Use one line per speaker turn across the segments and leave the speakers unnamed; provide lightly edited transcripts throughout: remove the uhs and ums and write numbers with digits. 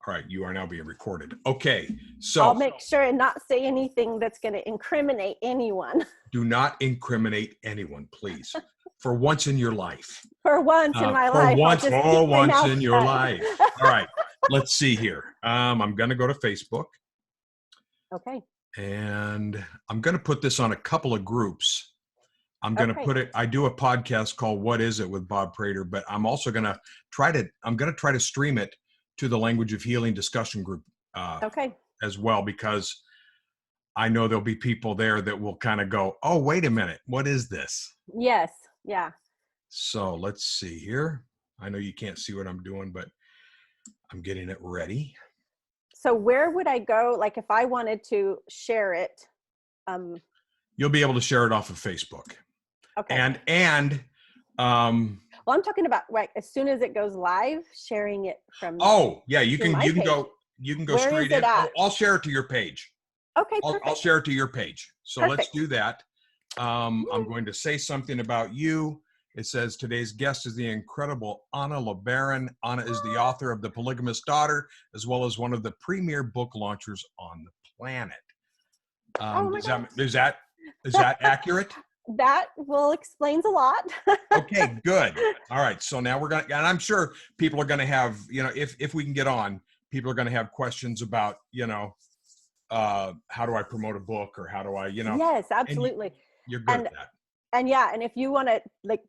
All right, you are now being recorded. Okay, so
I'll make sure and not say anything that's going to incriminate anyone.
Do not incriminate anyone, please. For once in your life.
For once in my life.
For once in your life. All right, let's see here. I'm going to go to Facebook.
Okay.
And I'm going to put this on a couple of groups. I'm going to put it, I do a podcast called What Is It with Bob Prater, but I'm also going to try to stream it to the Language of Healing discussion group as well, because I know there'll be people there that will kind of go, oh, wait a minute, what is this?
Yes, yeah.
So let's see here. I know you can't see what I'm doing, but I'm getting it ready.
So where would I go, like if I wanted to share it?
You'll be able to share it off of Facebook.
Okay.
And
well, I'm talking about like as soon as it goes live, sharing it from.
Oh yeah, you can go
Where
straight in. I'll share it to your page.
Okay.
I'll share it to your page. So
Perfect.
Let's do that. I'm going to say something about you. It says today's guest is the incredible Anna LeBaron. Anna is the author of The Polygamist Daughter, as well as one of the premier book launchers on the planet. Is that accurate?
That explains a lot.
Okay, good. All right. So now we're and I'm sure people are going to have, if we can get on, people are going to have questions about, how do I promote a book, or how do I,
Yes, absolutely.
You're good at that.
And yeah, and if you want to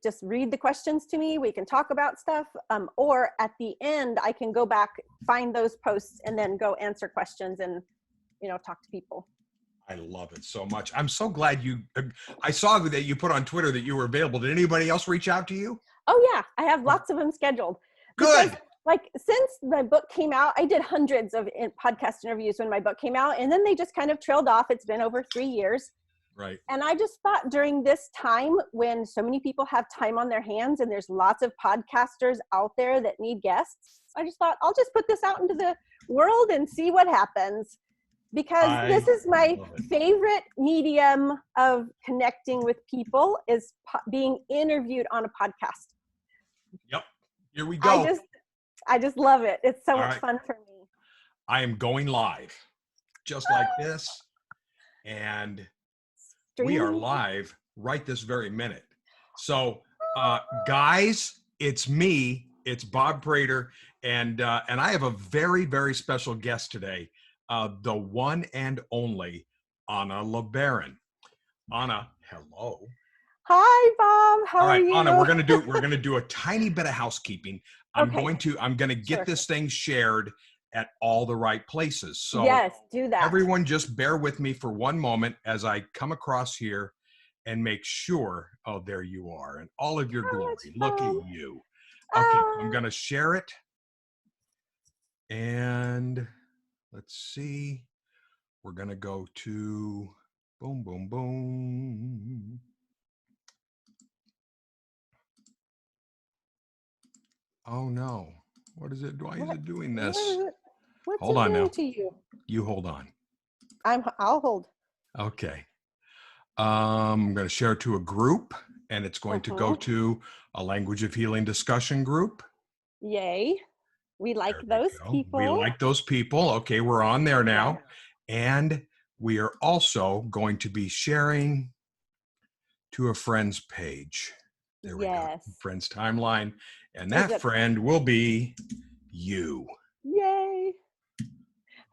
just read the questions to me, we can talk about stuff. Or at the end, I can go back, find those posts, and then go answer questions and, talk to people.
I love it so much. I'm so glad I saw that you put on Twitter that you were available. Did anybody else reach out to you?
Oh yeah, I have lots of them scheduled.
Good.
Because, since my book came out, I did hundreds of podcast interviews when my book came out, and then they just kind of trailed off. It's been over 3 years.
Right.
And I just thought during this time when so many people have time on their hands and there's lots of podcasters out there that need guests, I just thought I'll just put this out into the world and see what happens. Because this is my favorite medium of connecting with people is being interviewed on a podcast.
Yep. Here we go.
I just love it. It's so much fun for me.
I am going live just like this. And we are live right this very minute. So guys, it's me. It's Bob Prater. And I have a very, very special guest today. The one and only Anna LeBaron. Anna, hello.
Hi, Bob. How are you?
Anna, we're gonna do a tiny bit of housekeeping. I'm gonna get this thing shared at all the right places. So
yes, do that.
Everyone just bear with me for one moment as I come across here and make sure, oh, there you are, in all of your glory. Look at you. Okay, I'm gonna share it. And let's see. We're going to go to boom, boom, boom. Oh, no. What is it? Why is it doing this?
What's
hold
it
on
doing
now.
To you?
You hold on.
I'll hold.
Okay. I'm going to share it to a group, and it's going to go to a Language of Healing discussion group.
Yay. We like those people.
We like those people. Okay, we're on there now. And we are also going to be sharing to a friend's page. There we go. Friend's timeline. And that friend will be you.
Yay.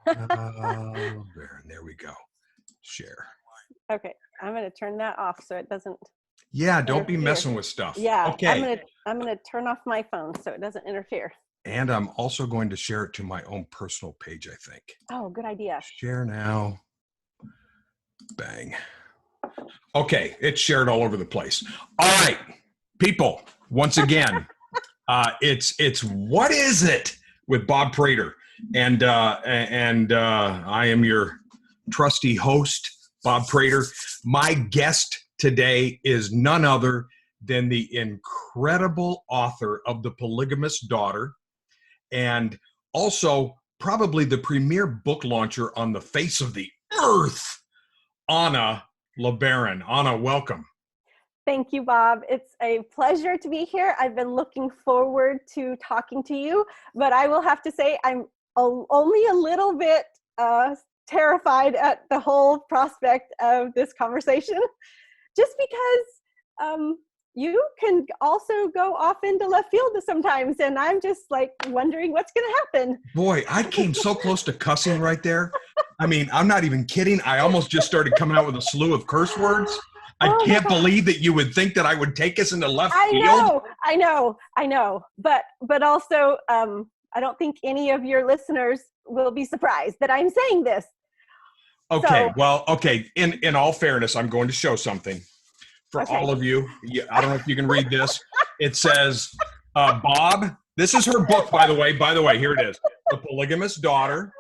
There we go. Share.
Okay, I'm going to turn that off so it doesn't.
Yeah, don't be messing with stuff.
Yeah,
okay.
I'm going to turn off my phone so it doesn't interfere.
And I'm also going to share it to my own personal page, I think.
Oh, good idea.
Share now. Bang. Okay, it's shared all over the place. All right, people, once again, it's What Is It with Bob Prater. And I am your trusty host, Bob Prater. My guest today is none other than the incredible author of The Polygamist Daughter, and also probably the premier book launcher on the face of the earth, Anna LeBaron. Anna, welcome.
Thank you, Bob. It's a pleasure to be here. I've been looking forward to talking to you, but I will have to say I'm only a little bit terrified at the whole prospect of this conversation, just because you can also go off into left field sometimes, and I'm just like wondering what's going to happen.
Boy, I came so close to cussing right there. I mean, I'm not even kidding. I almost just started coming out with a slew of curse words. I can't believe that you would think that I would take us into left field.
I know. But also, I don't think any of your listeners will be surprised that I'm saying this.
Okay, well, okay. In all fairness, I'm going to show something for all of you. I don't know if you can read this. It says, Bob, this is her book, by the way. By the way, here it is. The Polygamist Daughter,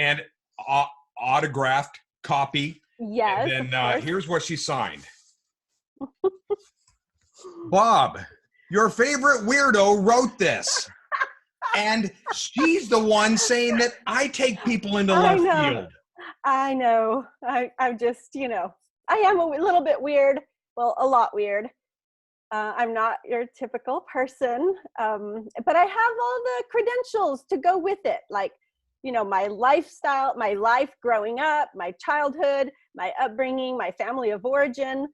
and autographed copy.
Yes.
And then here's what she signed. Bob, your favorite weirdo wrote this. And she's the one saying that I take people into left field.
I know. I'm just, I am a little bit weird. Well, a lot weird. I'm not your typical person, but I have all the credentials to go with it. Like, my lifestyle, my life growing up, my childhood, my upbringing, my family of origin.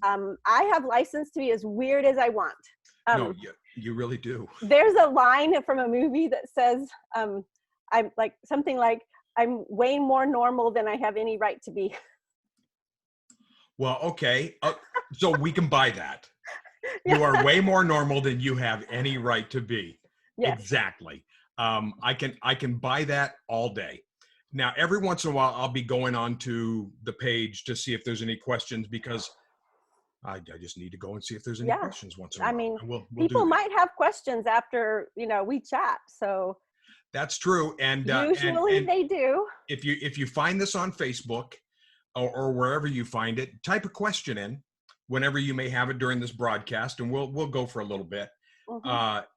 I have license to be as weird as I want.
No, you really do.
There's a line from a movie that says, I'm like something like, I'm way more normal than I have any right to be.
Well, okay. So we can buy that. You are way more normal than you have any right to be. Yes. Exactly. I can buy that all day. Now, every once in a while, I'll be going on to the page to see if there's any questions, because I just need to go and see if there's any questions once in a while.
I mean,
we'll
people might have questions after, we chat. So
that's true. And
usually they do.
If you find this on Facebook or wherever you find it, type a question in whenever you may have it during this broadcast, and we'll go for a little bit.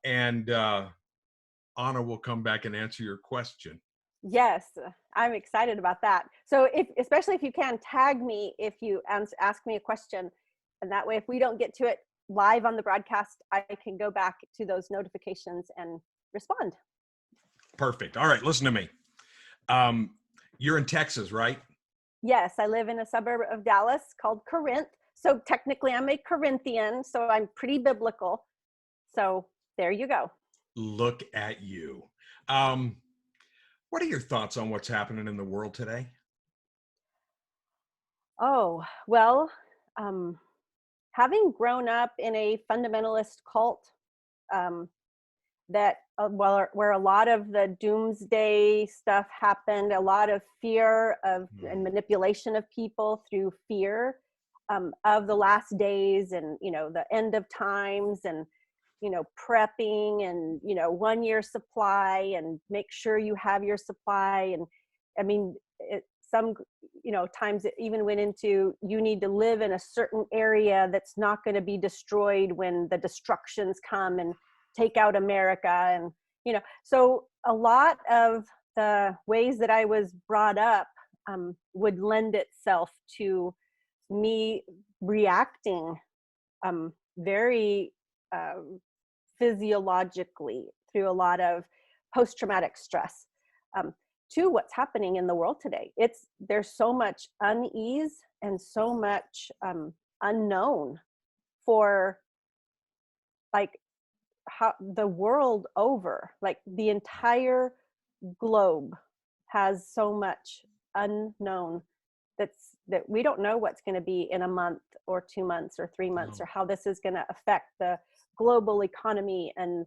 And Anna will come back and answer your question.
Yes, I'm excited about that. So especially if you can tag me if you ask me a question, and that way if we don't get to it live on the broadcast, I can go back to those notifications and respond.
Perfect. All right, listen to me. You're in Texas, right?
Yes, I live in a suburb of Dallas called Corinth. So technically I'm a Corinthian, so I'm pretty biblical. So there you go.
Look at you. What are your thoughts on what's happening in the world today?
Oh, well, having grown up in a fundamentalist cult, where a lot of the doomsday stuff happened, a lot of fear and manipulation of people through fear of the last days, and the end of times, and prepping, and 1 year supply, and make sure you have your supply. And I mean, some times it even went into, you need to live in a certain area that's not going to be destroyed when the destructions come and take out America. And so a lot of the ways that I was brought up would lend itself to me reacting very physiologically through a lot of post-traumatic stress to what's happening in the world today. There's so much unease and so much unknown for like how the world over, like the entire globe has so much unknown that we don't know what's going to be in a month or 2 months or 3 months, or how this is going to affect the global economy and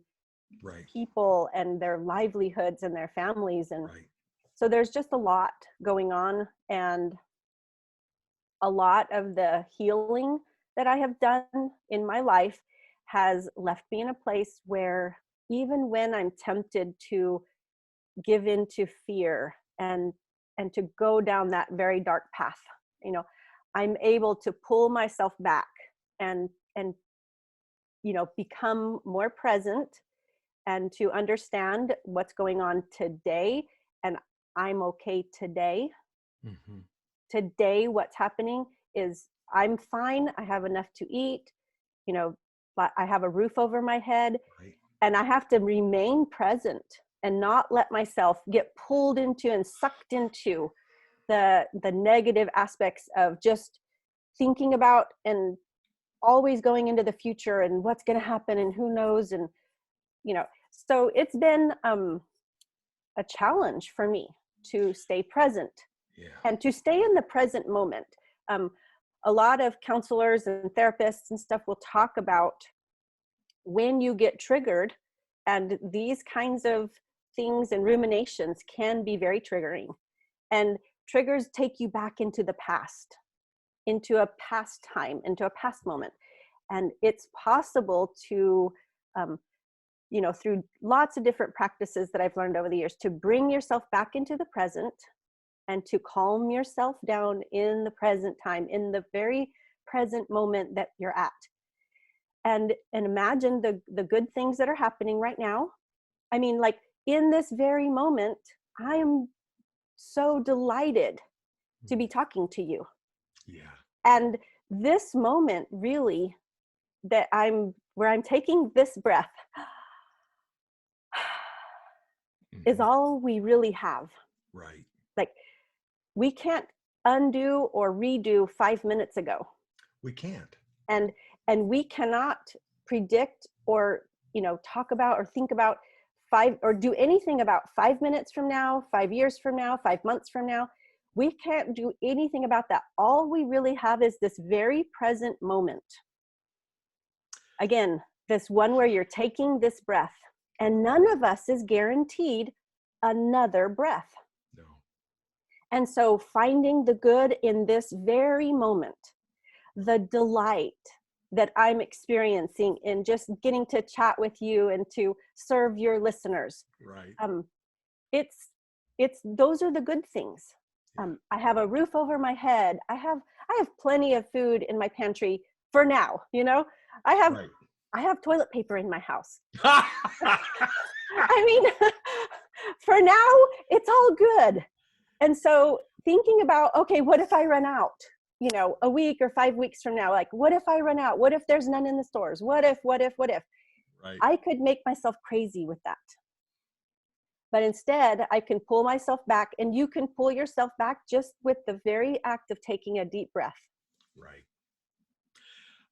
people and their livelihoods and their families. And so there's just a lot going on, and a lot of the healing that I have done in my life has left me in a place where even when I'm tempted to give into fear and to go down that very dark path, I'm able to pull myself back and become more present, and to understand what's going on today. And I'm okay today. Mm-hmm. Today, what's happening is I'm fine. I have enough to eat, I have a roof over my head, and I have to remain present and not let myself get pulled into and sucked into the negative aspects of just thinking about and always going into the future and what's going to happen and who knows. And, so it's been a challenge for me to stay present and to stay in the present moment. A lot of counselors and therapists and stuff will talk about when you get triggered, and these kinds of things and ruminations can be very triggering. And triggers take you back into the past, into a past time, into a past moment. And it's possible to, through lots of different practices that I've learned over the years, to bring yourself back into the present and to calm yourself down in the present time, in the very present moment that you're at. And imagine the good things that are happening right now. I mean, like in this very moment, I am so delighted to be talking to you.
Yeah.
And this moment really where I'm taking this breath is all we really have.
Right.
Like we can't undo or redo 5 minutes ago.
We can't.
And we cannot predict or, talk about or think about or do anything about 5 minutes from now, 5 years from now, 5 months from now. We can't do anything about that. All we really have is this very present moment. Again, this one where you're taking this breath, and none of us is guaranteed another breath.
No.
And so finding the good in this very moment, the delight that I'm experiencing in just getting to chat with you and to serve your listeners.
Right.
It's those are the good things. I have a roof over my head. I have plenty of food in my pantry for now. I have toilet paper in my house. I mean, for now, it's all good. And so thinking about, okay, what if I run out? A week or 5 weeks from now, like, what if I run out? What if there's none in the stores? What if? Right. I could make myself crazy with that. But instead, I can pull myself back, and you can pull yourself back just with the very act of taking a deep breath.
Right.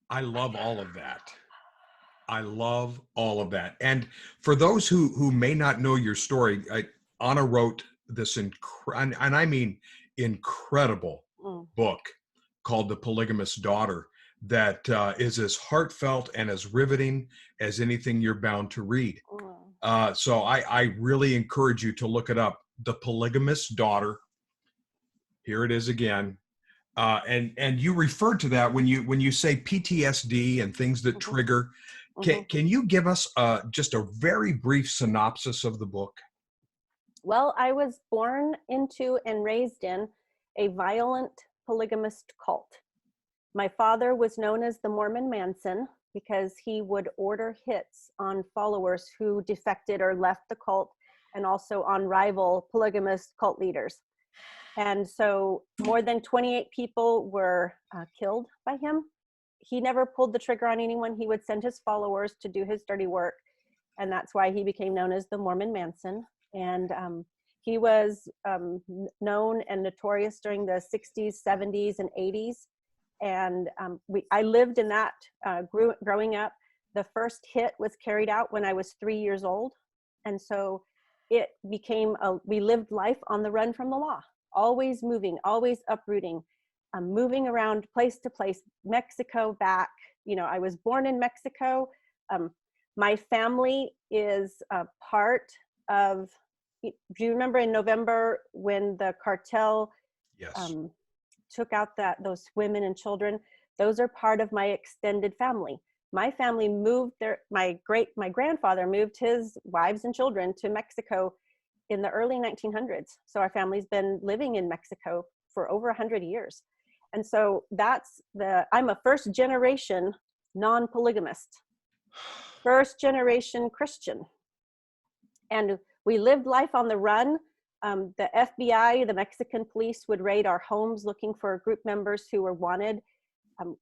I love all of that. I love all of that. And for those who may not know your story, Anna wrote this and I mean incredible book called The Polygamist Daughter that is as heartfelt and as riveting as anything you're bound to read. So I really encourage you to look it up. The Polygamist Daughter. Here it is again. And you referred to that when you say PTSD and things that trigger. Can you give us just a very brief synopsis of the book?
Well, I was born into and raised in a violent polygamist cult. My father was known as the Mormon Manson because he would order hits on followers who defected or left the cult, and also on rival polygamist cult leaders. And so more than 28 people were killed by him. He never pulled the trigger on anyone. He would send his followers to do his dirty work. And that's why he became known as the Mormon Manson. And he was known and notorious during the 60s, 70s, and 80s. And I lived in that growing up. The first hit was carried out when I was 3 years old. And so it became, we lived life on the run from the law, always moving, always uprooting, moving around place to place, Mexico back. I was born in Mexico. My family is a part of, do you remember in November when the cartel took out those women and children? Those are part of my extended family. My family moved my grandfather moved his wives and children to Mexico in the early 1900s. So our family's been living in Mexico for over 100 years. And so I'm a first generation non-polygamist, first generation Christian. And we lived life on the run. The FBI, the Mexican police, would raid our homes looking for group members who were wanted.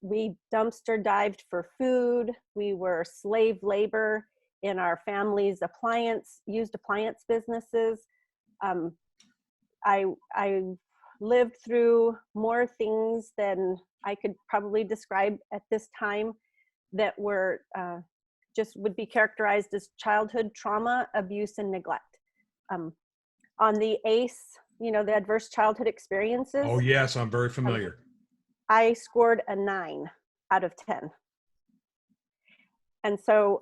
We dumpster dived for food. We were slave labor. in our family's used appliance businesses. I lived through more things than I could probably describe at this time that were just would be characterized as childhood trauma, abuse, and neglect. On the ACE, the adverse childhood experiences.
Oh yes, I'm very familiar.
I scored a 9 out of 10. And so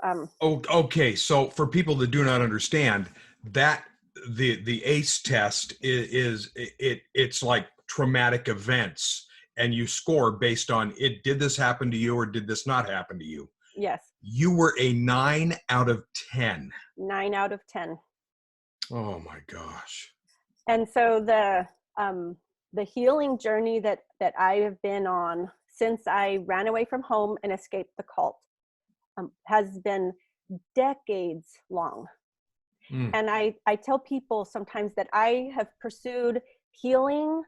okay, so for people that do not understand that, the ACE test it's like traumatic events, and you score based on it. Did this happen to you or did this not happen to you?
yes,
You were a 9 out of 10.
9 out of 10.
Oh my gosh.
And so the healing journey that I have been on since I ran away from home and escaped the cult has been decades long. And I tell people sometimes that I have pursued healing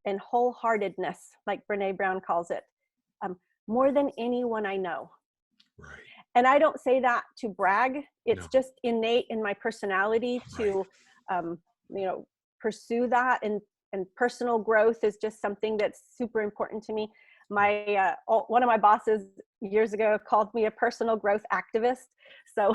and wholeheartedness, like Brene Brown calls it, more than anyone I know.
Right.
And I don't say that to brag. It's
No.
just innate in my personality to, pursue that. And personal growth is just something that's super important to me. One of my bosses years ago called me a personal growth activist. So,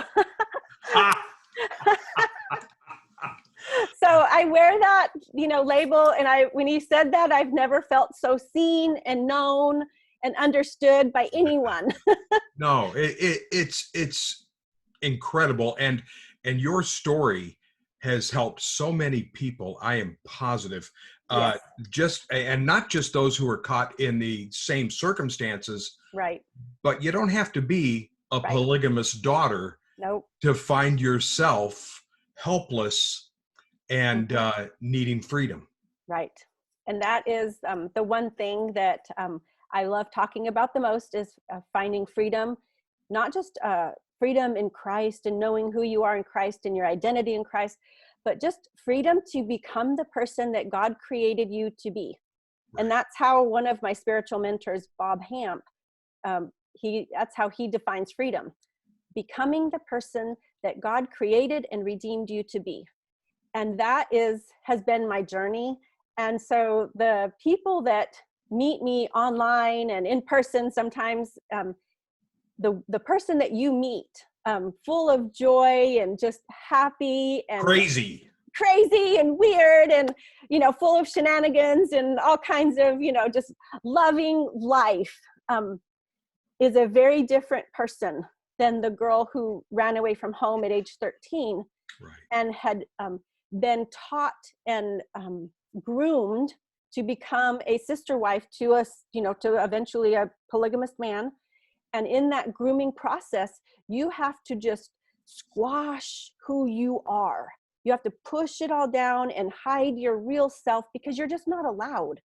so I wear that, label. And when he said that, I've never felt so seen and known and understood by anyone.
No, it's incredible, and your story has helped so many people. I am positive.
Yes.
And not just those who are caught in the same circumstances,
Right.
but you don't have to be a
Right.
polygamous daughter
Nope.
to find yourself helpless and needing freedom.
Right. And that is the one thing that I love talking about the most is finding freedom, not just freedom in Christ and knowing who you are in Christ and your identity in Christ, but just freedom to become the person that God created you to be. Right. And that's how one of my spiritual mentors, Bob Hamp, that's how he defines freedom: becoming the person that God created and redeemed you to be. And that has been my journey. And so the people that meet me online and in person, sometimes the person that you meet, full of joy and just happy and crazy and weird and, full of shenanigans and all kinds of, just loving life, is a very different person than the girl who ran away from home at age 13.
Right.
And had been taught and groomed to become a sister wife to us, to eventually a polygamous man. And in that grooming process, you have to just squash who you are. You have to push it all down and hide your real self because you're just not allowed.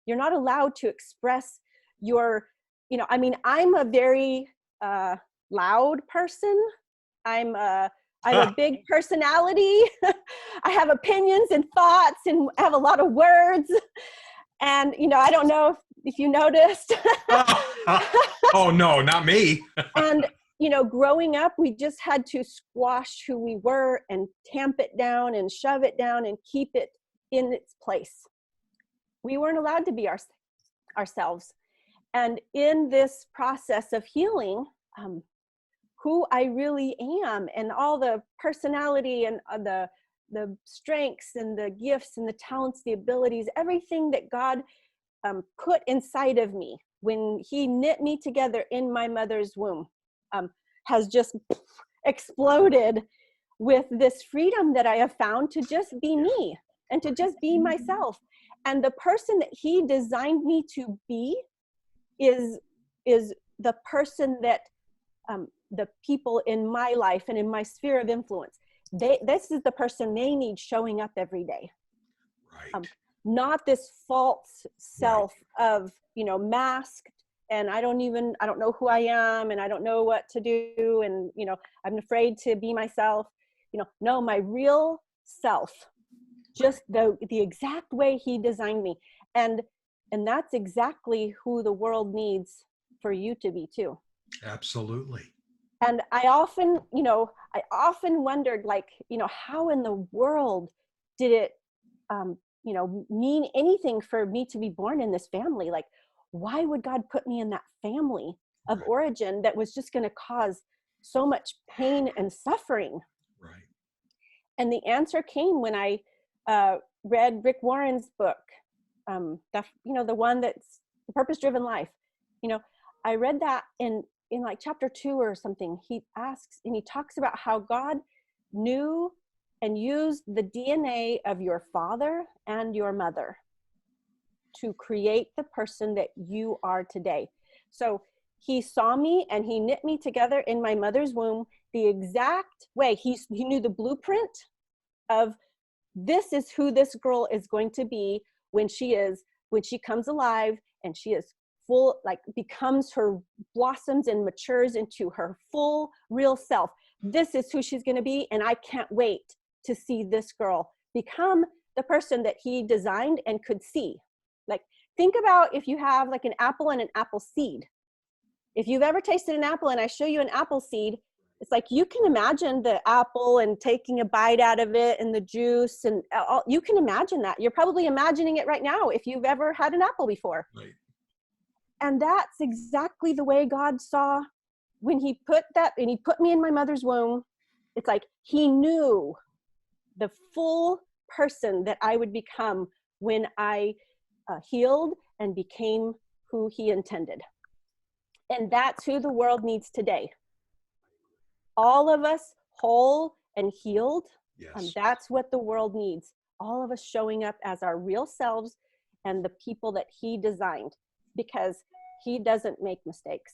You're not allowed to express your, I'm a very loud person. I have a big personality. I have opinions and thoughts and I have a lot of words. And, I don't know if you noticed.
Oh, no, not me.
And, growing up, we just had to squash who we were and tamp it down and shove it down and keep it in its place. We weren't allowed to be ourselves. And in this process of healing, who I really am and all the personality and the strengths and the gifts and the talents, the abilities, everything that God put inside of me when he knit me together in my mother's womb has just exploded with this freedom that I have found to just be me and to just be myself. And the person that he designed me to be is the person that the people in my life and in my sphere of influence, this is the person they need showing up every day.
Right.
Not this false self of, masked, and I don't know who I am, and I don't know what to do, and, I'm afraid to be myself. No, my real self, just the exact way he designed me. And that's exactly who the world needs for you to be too.
Absolutely.
And I often wondered, like, how in the world did it, mean anything for me to be born in this family? Like, why would God put me in that family of
Right.
origin that was just going to cause so much pain and suffering?
Right.
And the answer came when I read Rick Warren's book, the one that's The Purpose-Driven Life. I read that in like chapter 2 or something. He asks, and he talks about how God knew and used the DNA of your father and your mother to create the person that you are today. So he saw me and he knit me together in my mother's womb the exact way. He knew the blueprint of, this is who this girl is going to be when she comes alive and she is full, like blossoms and matures into her full real self. This is who she's going to be. And I can't wait to see this girl become the person that he designed and could see. Like, think about if you have like an apple and an apple seed. If you've ever tasted an apple and I show you an apple seed, it's like, you can imagine the apple and taking a bite out of it and the juice and all. You can imagine that. You're probably imagining it right now if you've ever had an apple before.
Right.
And that's exactly the way God saw when he put me in my mother's womb. It's like he knew the full person that I would become when I healed and became who he intended. And that's who the world needs today. All of us whole and healed.
Yes.
That's what the world needs. All of us showing up as our real selves and the people that he designed, because he doesn't make mistakes.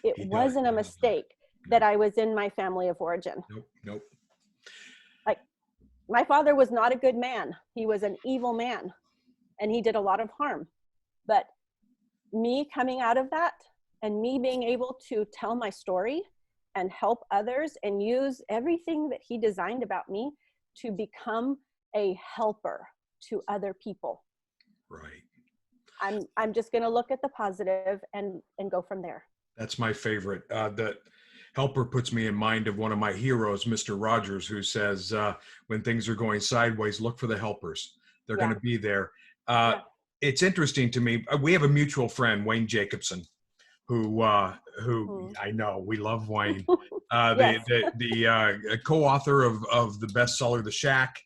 It wasn't a mistake that I was in my family of origin.
Nope.
Like, my father was not a good man. He was an evil man and he did a lot of harm. But me coming out of that and me being able to tell my story and help others and use everything that he designed about me to become a helper to other people.
Right.
I'm just going to look at the positive and go from there.
That's my favorite. The helper puts me in mind of one of my heroes, Mr. Rogers, who says, when things are going sideways, look for the helpers. They're going to be there. It's interesting to me. We have a mutual friend, Wayne Jacobsen, who I know, we love Wayne, the co-author of the bestseller, The Shack,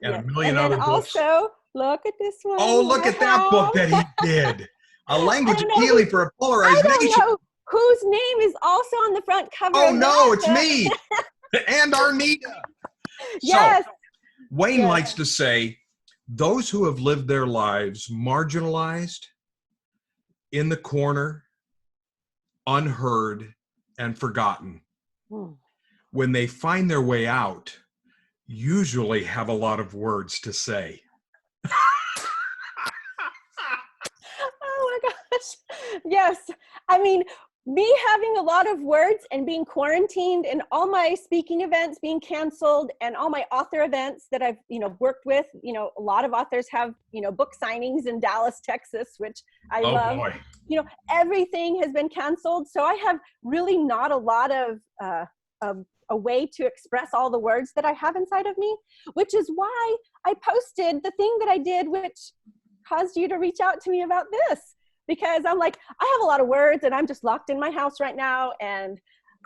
and a million other books.
Also, look at this one.
Oh, look at that book that he did. A Language of Healing for a Polarized Nation.
I don't know whose name is also on the front cover.
Oh, no, it's me. And Arnita.
Yes.
So, Wayne likes to say, those who have lived their lives marginalized, in the corner, unheard, and forgotten, when they find their way out, usually have a lot of words to say.
Oh my gosh. Yes. I mean, me having a lot of words and being quarantined and all my speaking events being canceled and all my author events that I've, worked with, a lot of authors have, book signings in Dallas, Texas, which I love.
Boy.
Everything has been canceled. So I have really not a lot of a way to express all the words that I have inside of me, which is why I posted the thing that I did, which caused you to reach out to me about this. Because I'm like, I have a lot of words and I'm just locked in my house right now, and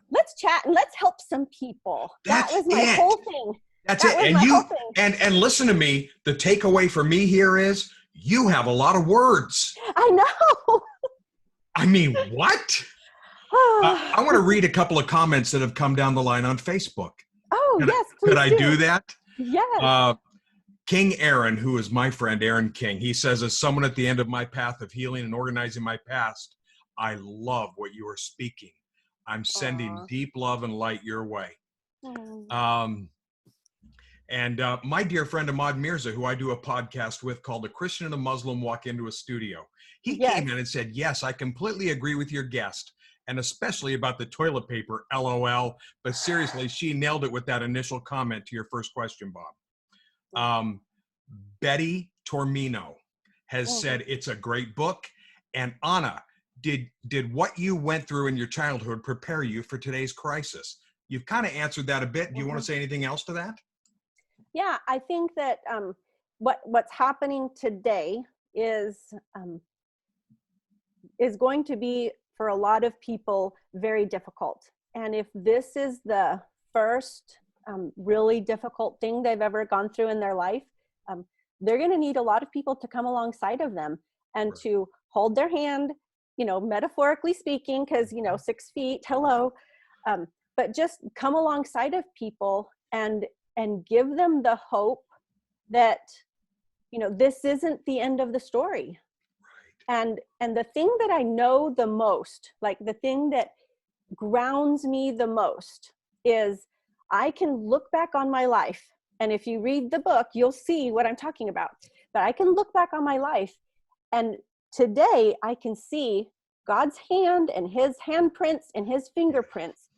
let's chat and let's help some people. That was my whole thing.
That's it. And you, and listen to me, the takeaway for me here is you have a lot of words.
I know.
I mean, what? I want to read a couple of comments that have come down the line on Facebook.
Oh, yes, please
could I do that?
Yes.
King Aaron, who is my friend, Aaron King, he says, as someone at the end of my path of healing and organizing my past, I love what you are speaking. I'm sending deep love and light your way. And my dear friend Ahmad Mirza, who I do a podcast with called A Christian and a Muslim Walk Into a Studio, he came in and said, yes, I completely agree with your guest, and especially about the toilet paper, LOL. But seriously, she nailed it with that initial comment to your first question, Bob. Betty Tormino has said it's a great book. And Anna, did what you went through in your childhood prepare you for today's crisis? You've kind of answered that a bit. Do you want to say anything else to that?
Yeah, I think that what's happening today is going to be, for a lot of people, very difficult. And if this is the first really difficult thing they've ever gone through in their life, they're going to need a lot of people to come alongside of them and
Right.
to hold their hand, metaphorically speaking, because, 6 feet, hello, but just come alongside of people and give them the hope that, this isn't the end of the story. Right. And the thing that I know the most, like the thing that grounds me the most, is I can look back on my life. And if you read the book, you'll see what I'm talking about. But I can look back on my life, and today I can see God's hand and his handprints and his fingerprints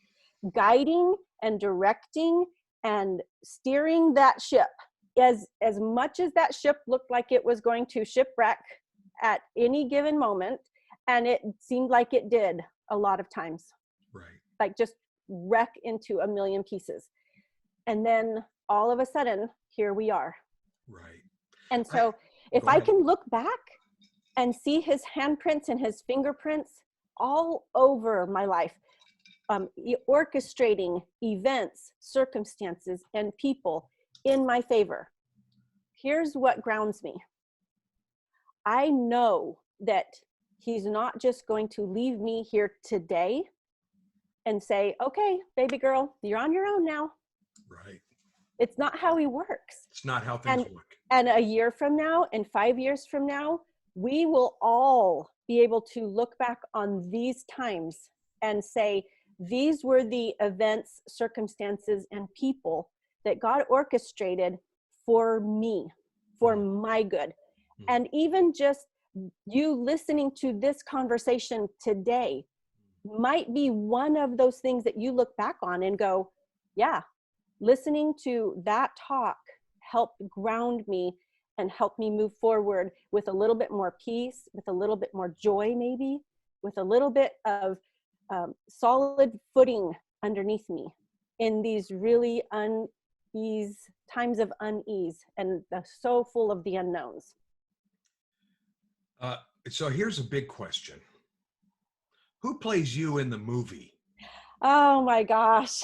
guiding and directing and steering that ship. As much as that ship looked like it was going to shipwreck at any given moment, and it seemed like it did a lot of times. Right. Like just wreck into a million pieces. And then all of a sudden, here we are. Right. And so if I can look back and see his handprints and his fingerprints all over my life, orchestrating events, circumstances, and people in my favor, here's what grounds me. I know that he's not just going to leave me here today and say, okay, baby girl, you're on your own now. Right. It's not how he works.
It's not how things work.
And a year from now and 5 years from now, we will all be able to look back on these times and say, these were the events, circumstances, and people that God orchestrated for me, for my good. And even just you listening to this conversation today might be one of those things that you look back on and go, yeah, listening to that talk helped ground me and help me move forward with a little bit more peace, with a little bit more joy, maybe with a little bit of solid footing underneath me in these really times of unease and so full of the unknowns.
So here's a big question. Who plays you in the movie?
Oh my gosh.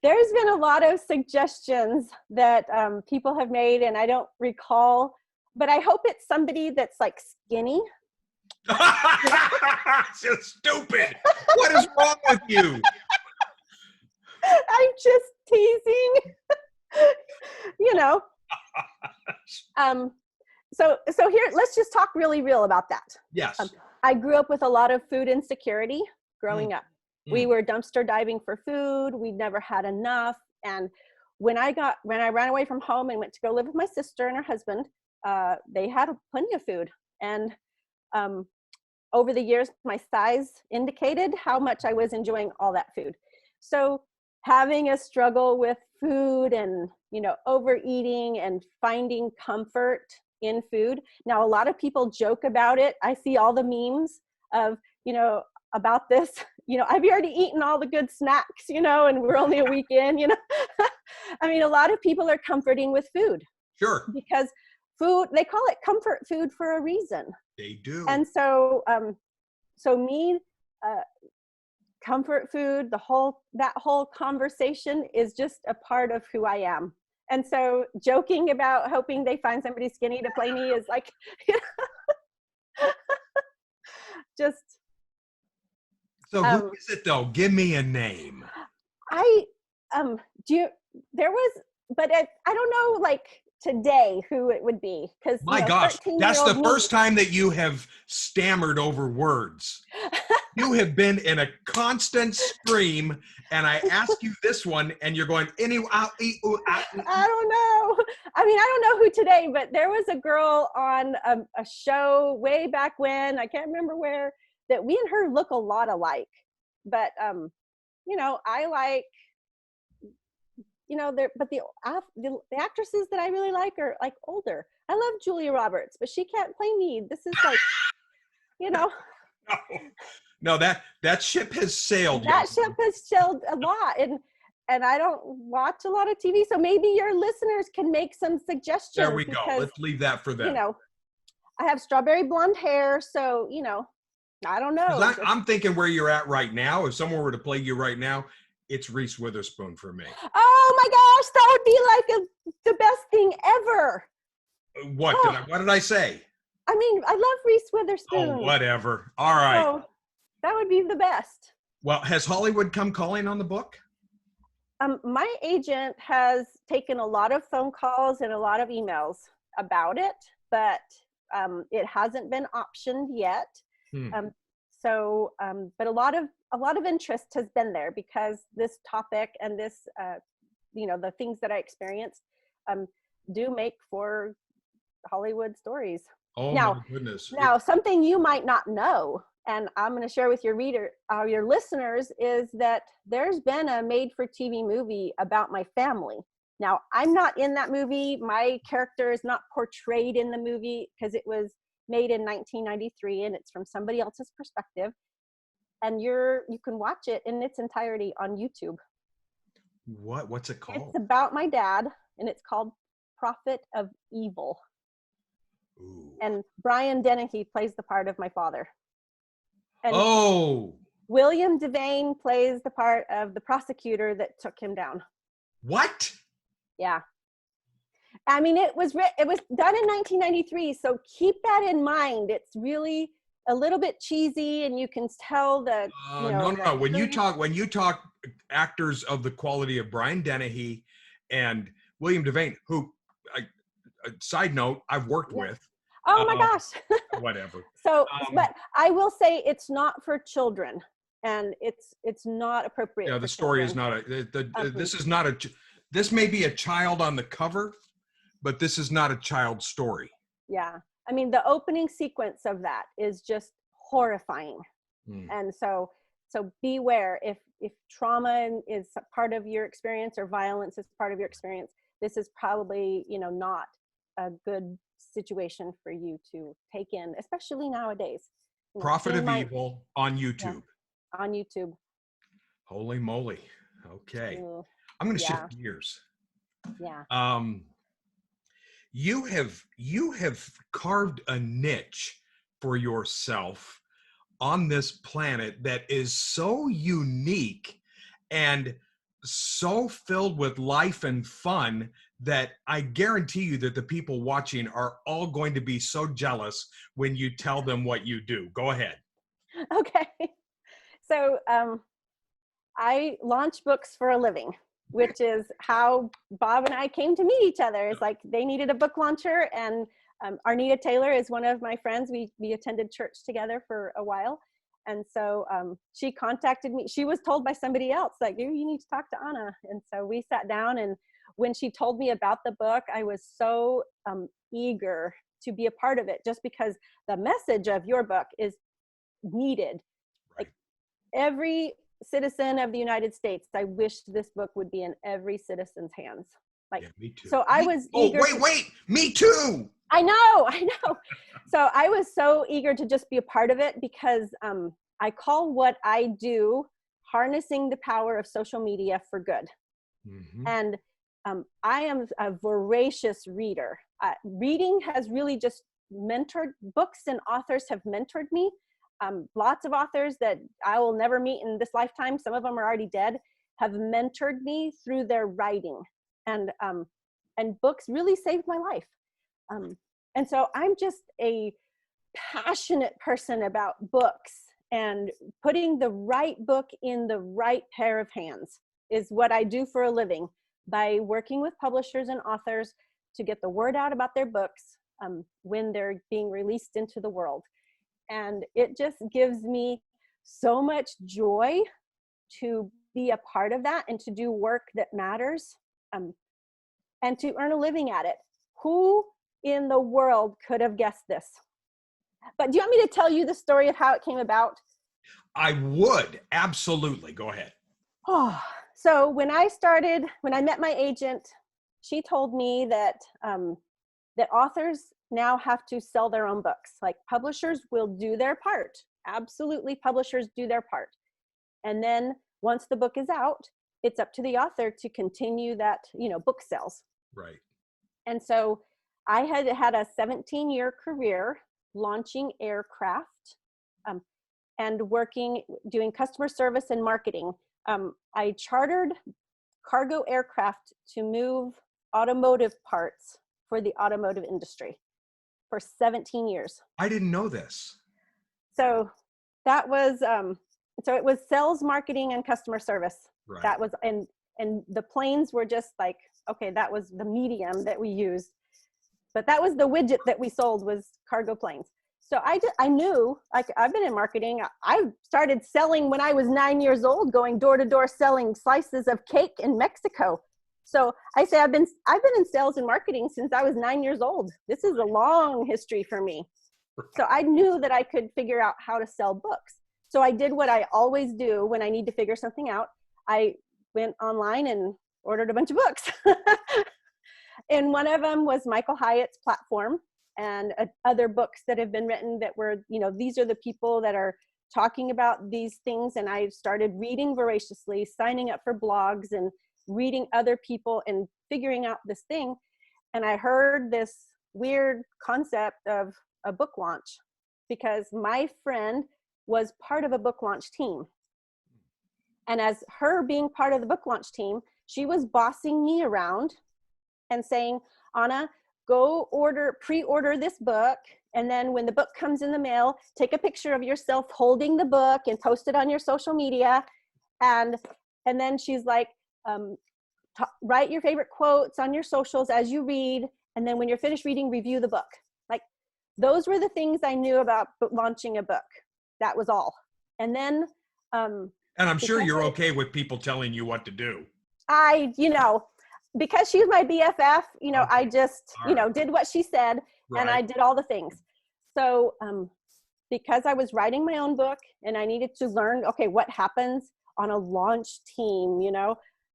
There's been a lot of suggestions that people have made, and I don't recall, but I hope it's somebody that's like skinny.
So stupid. What is wrong with you?
I'm just teasing. So here, let's just talk really real about that.
Yes.
I grew up with a lot of food insecurity growing up. We were dumpster diving for food. We never had enough. And when I ran away from home and went to go live with my sister and her husband, they had plenty of food. And over the years, my size indicated how much I was enjoying all that food. So having a struggle with food and, overeating and finding comfort in food. Now, a lot of people joke about it. I see all the memes of, about this, I've already eaten all the good snacks, and we're only a week in, I mean, a lot of people are comforting with food.
Sure.
Because food, they call it comfort food for a reason.
They do.
And so, comfort food, that whole conversation is just a part of who I am. And so joking about hoping they find somebody skinny to play me is like, just.
So who is it though? Give me a name.
I don't know, like today who it would be. Because
my gosh, that's the first time that you have stammered over words. You have been in a constant stream, and I ask you this one, and you're going, I don't
know. I mean, I don't know who today, but there was a girl on a show way back when, I can't remember where, that we and her look a lot alike. But, I like, but the actresses that I really like are like older. I love Julia Roberts, but she can't play me. This is like,
No, that ship has sailed.
That ship has sailed a lot, and I don't watch a lot of TV, so maybe your listeners can make some suggestions.
There we go. Let's leave that for them.
You know, I have strawberry blonde hair, so you know, I don't know.
I'm thinking where you're at right now. If someone were to play you right now, it's Reese Witherspoon for me.
Oh my gosh, that would be like the best thing ever.
What did I say?
I mean, I love Reese Witherspoon.
Oh, whatever. All right.
So, that would be the best.
Well, has Hollywood come calling on the book?
My agent has taken a lot of phone calls and a lot of emails about it, but it hasn't been optioned yet. But a lot of interest has been there because this topic and this, the things that I experienced do make for Hollywood stories.
Oh, my goodness.
Now, something you might not know, and I'm going to share with your your listeners, is that there's been a made-for-TV movie about my family. Now, I'm not in that movie. My character is not portrayed in the movie because it was made in 1993, and it's from somebody else's perspective. And you can watch it in its entirety on YouTube.
What's it called?
It's about my dad, and it's called Prophet of Evil.
Ooh.
And Brian Dennehy plays the part of my father. And William Devane plays the part of the prosecutor that took him down.
What?
Yeah. I mean, it was done in 1993, so keep that in mind. It's really a little bit cheesy, and you can tell that.
No. When you talk actors of the quality of Brian Dennehy and William Devane, who, side note, I've worked with.
Oh my gosh.
Whatever.
So, but I will say it's not for children, and it's not appropriate.
Yeah, the story is not this may be a child on the cover, but this is not a child's story.
Yeah. I mean, the opening sequence of that is just horrifying. And so beware if trauma is part of your experience or violence is part of your experience, this is probably, not a good situation for you to take in, especially nowadays.
Prophet of Evil on YouTube.
Yeah, on YouTube.
Holy moly. Okay. I'm going to shift gears.
Yeah.
You have carved a niche for yourself on this planet that is so unique and so filled with life and fun that I guarantee you that the people watching are all going to be so jealous when you tell them what you do. Go ahead.
Okay. So I launch books for a living, which is how Bob and I came to meet each other. It's like they needed a book launcher, and Arnita Taylor is one of my friends. We attended church together for a while. And so she contacted me. She was told by somebody else, like, you need to talk to Anna. And so we sat down, and when she told me about the book, I was so eager to be a part of it, just because the message of your book is needed.
Right.
Like every citizen of the United States, I wish this book would be in every citizen's hands. Like,
yeah, me too.
So I was eager.
Wait, me too.
I know. So I was so eager to just be a part of it because I call what I do harnessing the power of social media for good. Mm-hmm. And I am a voracious reader. Reading has really just mentored, books and authors have mentored me. Lots of authors that I will never meet in this lifetime, some of them are already dead, have mentored me through their writing. And books really saved my life. And so I'm just a passionate person about books, and putting the right book in the right pair of hands is what I do for a living, by working with publishers and authors to get the word out about their books when they're being released into the world. And it just gives me so much joy to be a part of that and to do work that matters and to earn a living at it. Who in the world could have guessed this? But do you want me to tell you the story of how it came about?
I would. Absolutely. Go ahead.
Oh, so when I met my agent, she told me that that authors now have to sell their own books. Like, publishers will do their part. Absolutely, publishers do their part. And then once the book is out, it's up to the author to continue that, book sales.
Right.
And so I had had a 17-year career launching aircraft, and doing customer service and marketing. I chartered cargo aircraft to move automotive parts for the automotive industry for 17 years.
I didn't know this.
So that was, so it was sales, marketing, and customer service.
Right.
That was, and the planes were just like, okay, that was the medium that we used. But that was the widget that we sold, was cargo planes. So I knew, like, I've been in marketing. I started selling when I was 9 years old, going door to door selling slices of cake in Mexico. So I say I've been in sales and marketing since I was 9 years old. This is a long history for me. So I knew that I could figure out how to sell books. So I did what I always do when I need to figure something out. I went online and ordered a bunch of books. And one of them was Michael Hyatt's Platform, and other books that have been written that were, these are the people that are talking about these things. And I started reading voraciously, signing up for blogs and reading other people and figuring out this thing. And I heard this weird concept of a book launch, because my friend was part of a book launch team. And as her being part of the book launch team, she was bossing me around and saying, Anna, go pre-order this book. And then when the book comes in the mail, take a picture of yourself holding the book and post it on your social media. And then she's like, write your favorite quotes on your socials as you read. And then when you're finished reading, review the book. Like, those were the things I knew about launching a book. That was all. And then,
and I'm sure you're okay with people telling you what to do.
Because she's my BFF,
Okay.
I just, did what she said,
Right.
and I did all the things. So, because I was writing my own book and I needed to learn, okay, what happens on a launch team,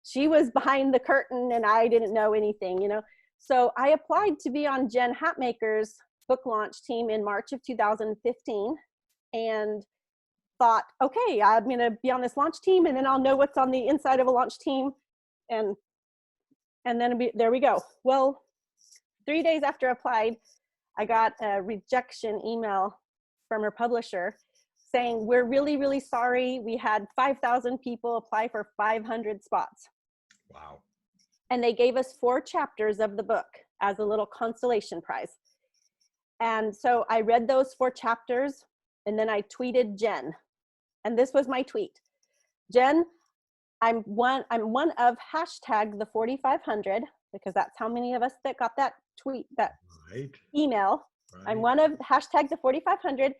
she was behind the curtain and I didn't know anything, So I applied to be on Jen Hatmaker's book launch team in March of 2015, and thought, okay, I'm going to be on this launch team, and then I'll know what's on the inside of a launch team. And then there we go. Well, 3 days after I applied, I got a rejection email from her publisher saying, we're really, really sorry. We had 5,000 people apply for 500 spots.
Wow.
And they gave us 4 chapters of the book as a little consolation prize. And so I read those 4 chapters, and then I tweeted Jen. And this was my tweet. Jen, I'm one of hashtag the 4,500, because that's how many of us that got that tweet, that email. Right. I'm one of hashtag the 4,500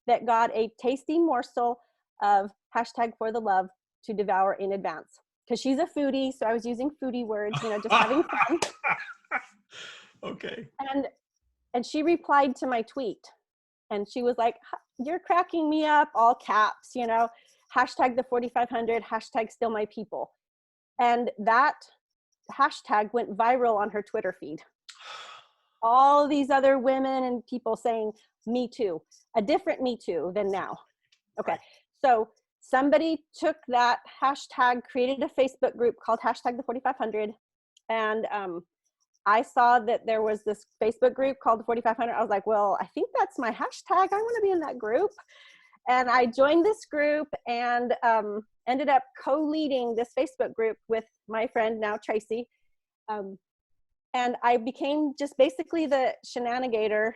that got a tasty morsel of hashtag for the love to devour in advance. Because she's a foodie, so I was using foodie words, just having fun.
Okay.
And she replied to my tweet, and she was like, you're cracking me up, all caps, hashtag the 4,500, hashtag still my people. And that hashtag went viral on her Twitter feed. All these other women and people saying, me too, a different me too than now. Okay. Right. So somebody took that hashtag, created a Facebook group called hashtag the 4,500. And I saw that there was this Facebook group called the 4,500. I was like, well, I think that's my hashtag. I want to be in that group. And I joined this group and ended up co-leading this Facebook group with my friend, now Tracy. And I became just basically the shenanigator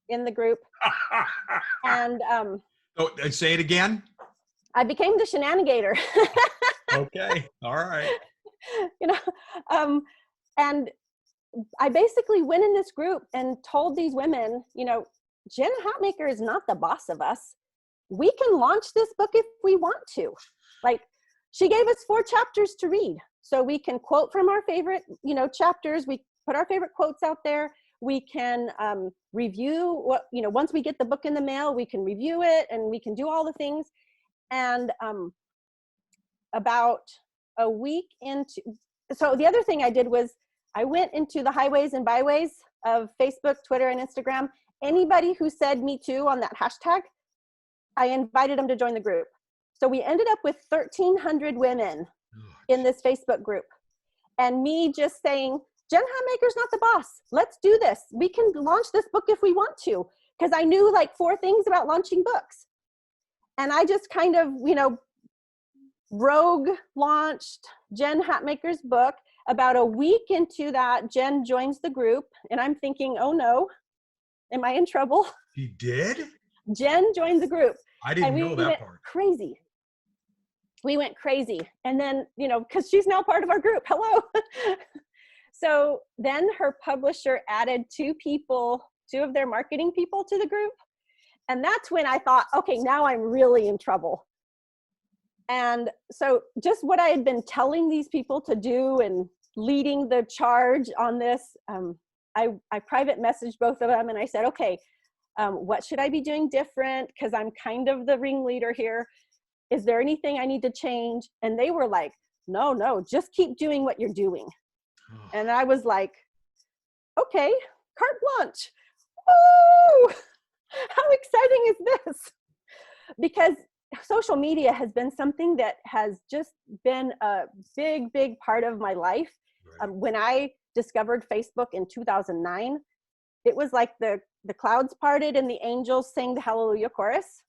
in the group. And
say it again.
I became the shenanigator.
Okay. All right.
And I basically went in this group and told these women, Jen Hatmaker is not the boss of us. We can launch this book if we want to. Like, she gave us 4 chapters to read. So we can quote from our favorite, chapters. We put our favorite quotes out there. We can review what, once we get the book in the mail, we can review it and we can do all the things. And about a week into, so the other thing I did was I went into the highways and byways of Facebook, Twitter, and Instagram. Anybody who said me too on that hashtag, I invited them to join the group. So we ended up with 1,300 women in this Facebook group. And me just saying, Jen Hatmaker's not the boss. Let's do this. We can launch this book if we want to. Because I knew like 4 things about launching books. And I just kind of, rogue launched Jen Hatmaker's book. About a week into that, Jen joins the group. And I'm thinking, oh no, am I in trouble?
He did?
Jen joined the group.
I didn't know that part.
Crazy. We went crazy. And then, because she's now part of our group. Hello. So then her publisher added 2 of their marketing people to the group. And that's when I thought, okay, now I'm really in trouble. And so just what I had been telling these people to do and leading the charge on this, I private messaged both of them and I said, okay, what should I be doing different? Because I'm kind of the ringleader here. Is there anything I need to change? And they were like, no, just keep doing what you're doing. And I was like, okay, carte blanche. Oh, how exciting is this? Because social media has been something that has just been a big part of my life.
Right.
When I discovered Facebook in 2009, it was like the clouds parted and the angels sang the Hallelujah chorus.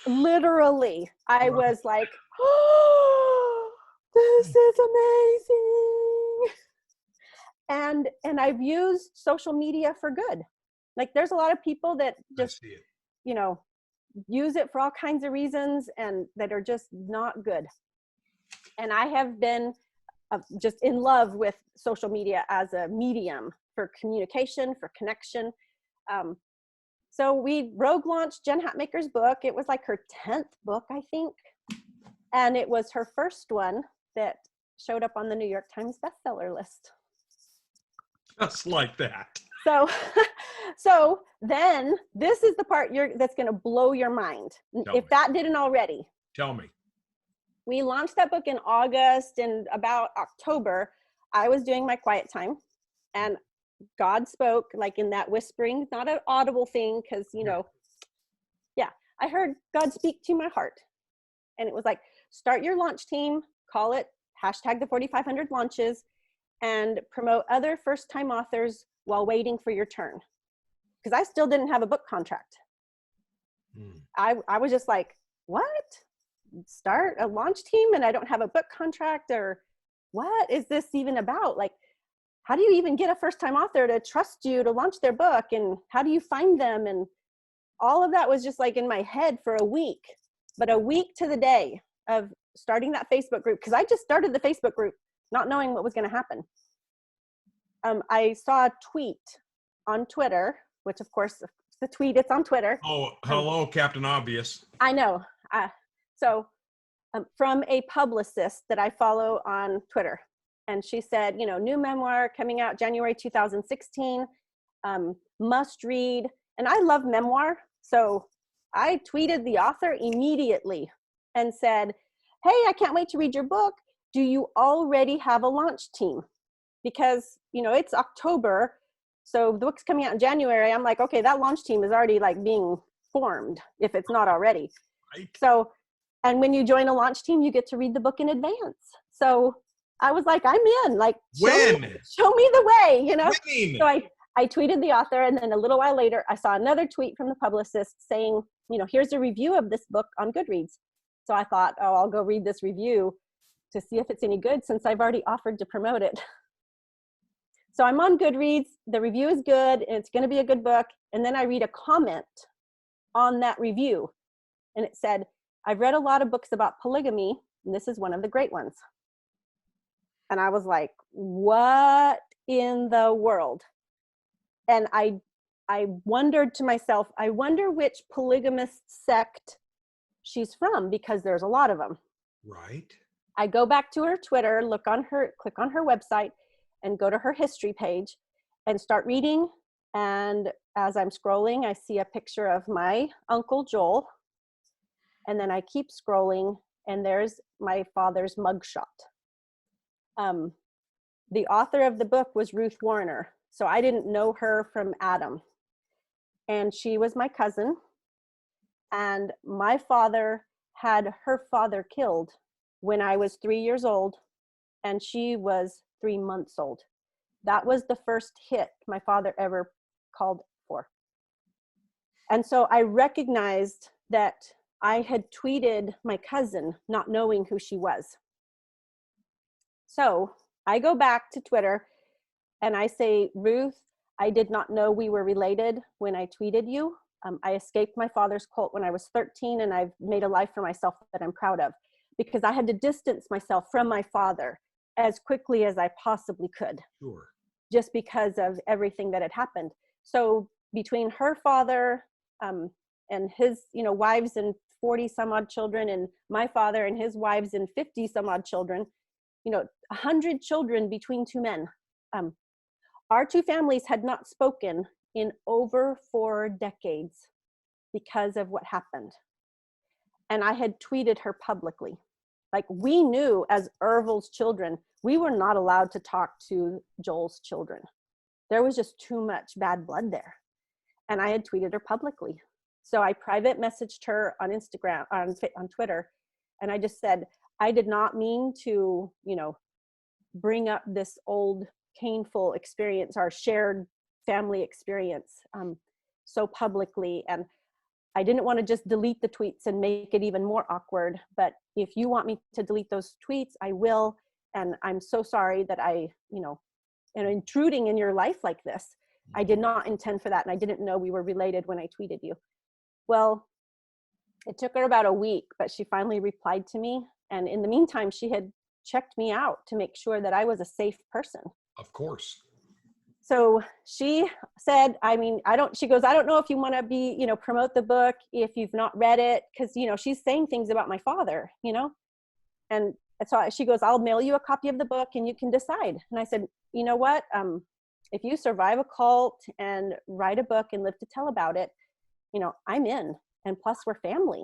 Literally, I was like, oh, this is amazing. And I've used social media for good. Like there's a lot of people that just, use it for all kinds of reasons and that are just not good. And I have been just in love with social media as a medium for communication, for connection. So we rogue launched Jen Hatmaker's book. It was like her 10th book, I think. And it was her first one that showed up on the New York Times bestseller list.
Just like that.
So then this is the part that's going to blow your mind. If that didn't already.
Tell me.
We launched that book in August, and about October, I was doing my quiet time and God spoke like in that whispering, not an audible thing. Cause I heard God speak to my heart and it was like, start your launch team, call it hashtag the 4,500 launches and promote other first-time authors while waiting for your turn. Cause I still didn't have a book contract. I was just like, what? Start a launch team and I don't have a book contract, or what is this even about? Like, how do you even get a first-time author to trust you to launch their book? And how do you find them? And all of that was just like in my head for a week, but a week to the day of starting that Facebook group. Cause I just started the Facebook group, not knowing what was going to happen. I saw a tweet on Twitter, which of course the tweet, it's on Twitter.
Oh, hello, Captain Obvious.
I know. From a publicist that I follow on Twitter. And she said, new memoir coming out January 2016, must read. And I love memoir. So I tweeted the author immediately and said, hey, I can't wait to read your book. Do you already have a launch team? Because, it's October. So the book's coming out in January. I'm like, okay, that launch team is already like being formed if it's not already.
Right.
So, and when you join a launch team, you get to read the book in advance. So I was like, I'm in, like, show me the way,
When?
So I tweeted the author, and then a little while later, I saw another tweet from the publicist saying, here's a review of this book on Goodreads. So I thought, I'll go read this review to see if it's any good since I've already offered to promote it. So I'm on Goodreads, the review is good, and it's gonna be a good book. And then I read a comment on that review. And it said, I've read a lot of books about polygamy, and this is one of the great ones. And I was like, what in the world? And I wondered to myself, I wonder which polygamist sect she's from, because there's a lot of them.
Right.
I go back to her Twitter, click on her website, and go to her history page and start reading. And as I'm scrolling, I see a picture of my Uncle Joel. And then I keep scrolling, and there's my father's mugshot. The author of the book was Ruth Warner, so I didn't know her from Adam. And she was my cousin. And my father had her father killed when I was 3 years old, and she was 3 months old. That was the first hit my father ever called for. And so I recognized that I had tweeted my cousin, not knowing who she was. So I go back to Twitter and I say, Ruth, I did not know we were related when I tweeted you. I escaped my father's cult when I was 13, and I've made a life for myself that I'm proud of, because I had to distance myself from my father as quickly as I possibly could.
Sure.
Just because of everything that had happened. So between her father and his, wives and 40 some odd children, and my father and his wives and 50 some odd children, 100 children between two men. Our two families had not spoken in over 4 decades because of what happened. And I had tweeted her publicly. Like, we knew as Ervil's children, we were not allowed to talk to Joel's children. There was just too much bad blood there. And I had tweeted her publicly. So I private messaged her on Instagram, on Twitter. And I just said, I did not mean to, bring up this old painful experience, our shared family experience, so publicly. And I didn't want to just delete the tweets and make it even more awkward. But if you want me to delete those tweets, I will. And I'm so sorry that I, am intruding in your life like this. I did not intend for that. And I didn't know we were related when I tweeted you. Well, it took her about a week, but she finally replied to me. And in the meantime, she had checked me out to make sure that I was a safe person.
Of course.
So she said, she goes, I don't know if you want to promote the book if you've not read it. Cause she's saying things about my father, and so she goes, I'll mail you a copy of the book and you can decide. And I said, you know what? If you survive a cult and write a book and live to tell about it, I'm in, and plus we're family.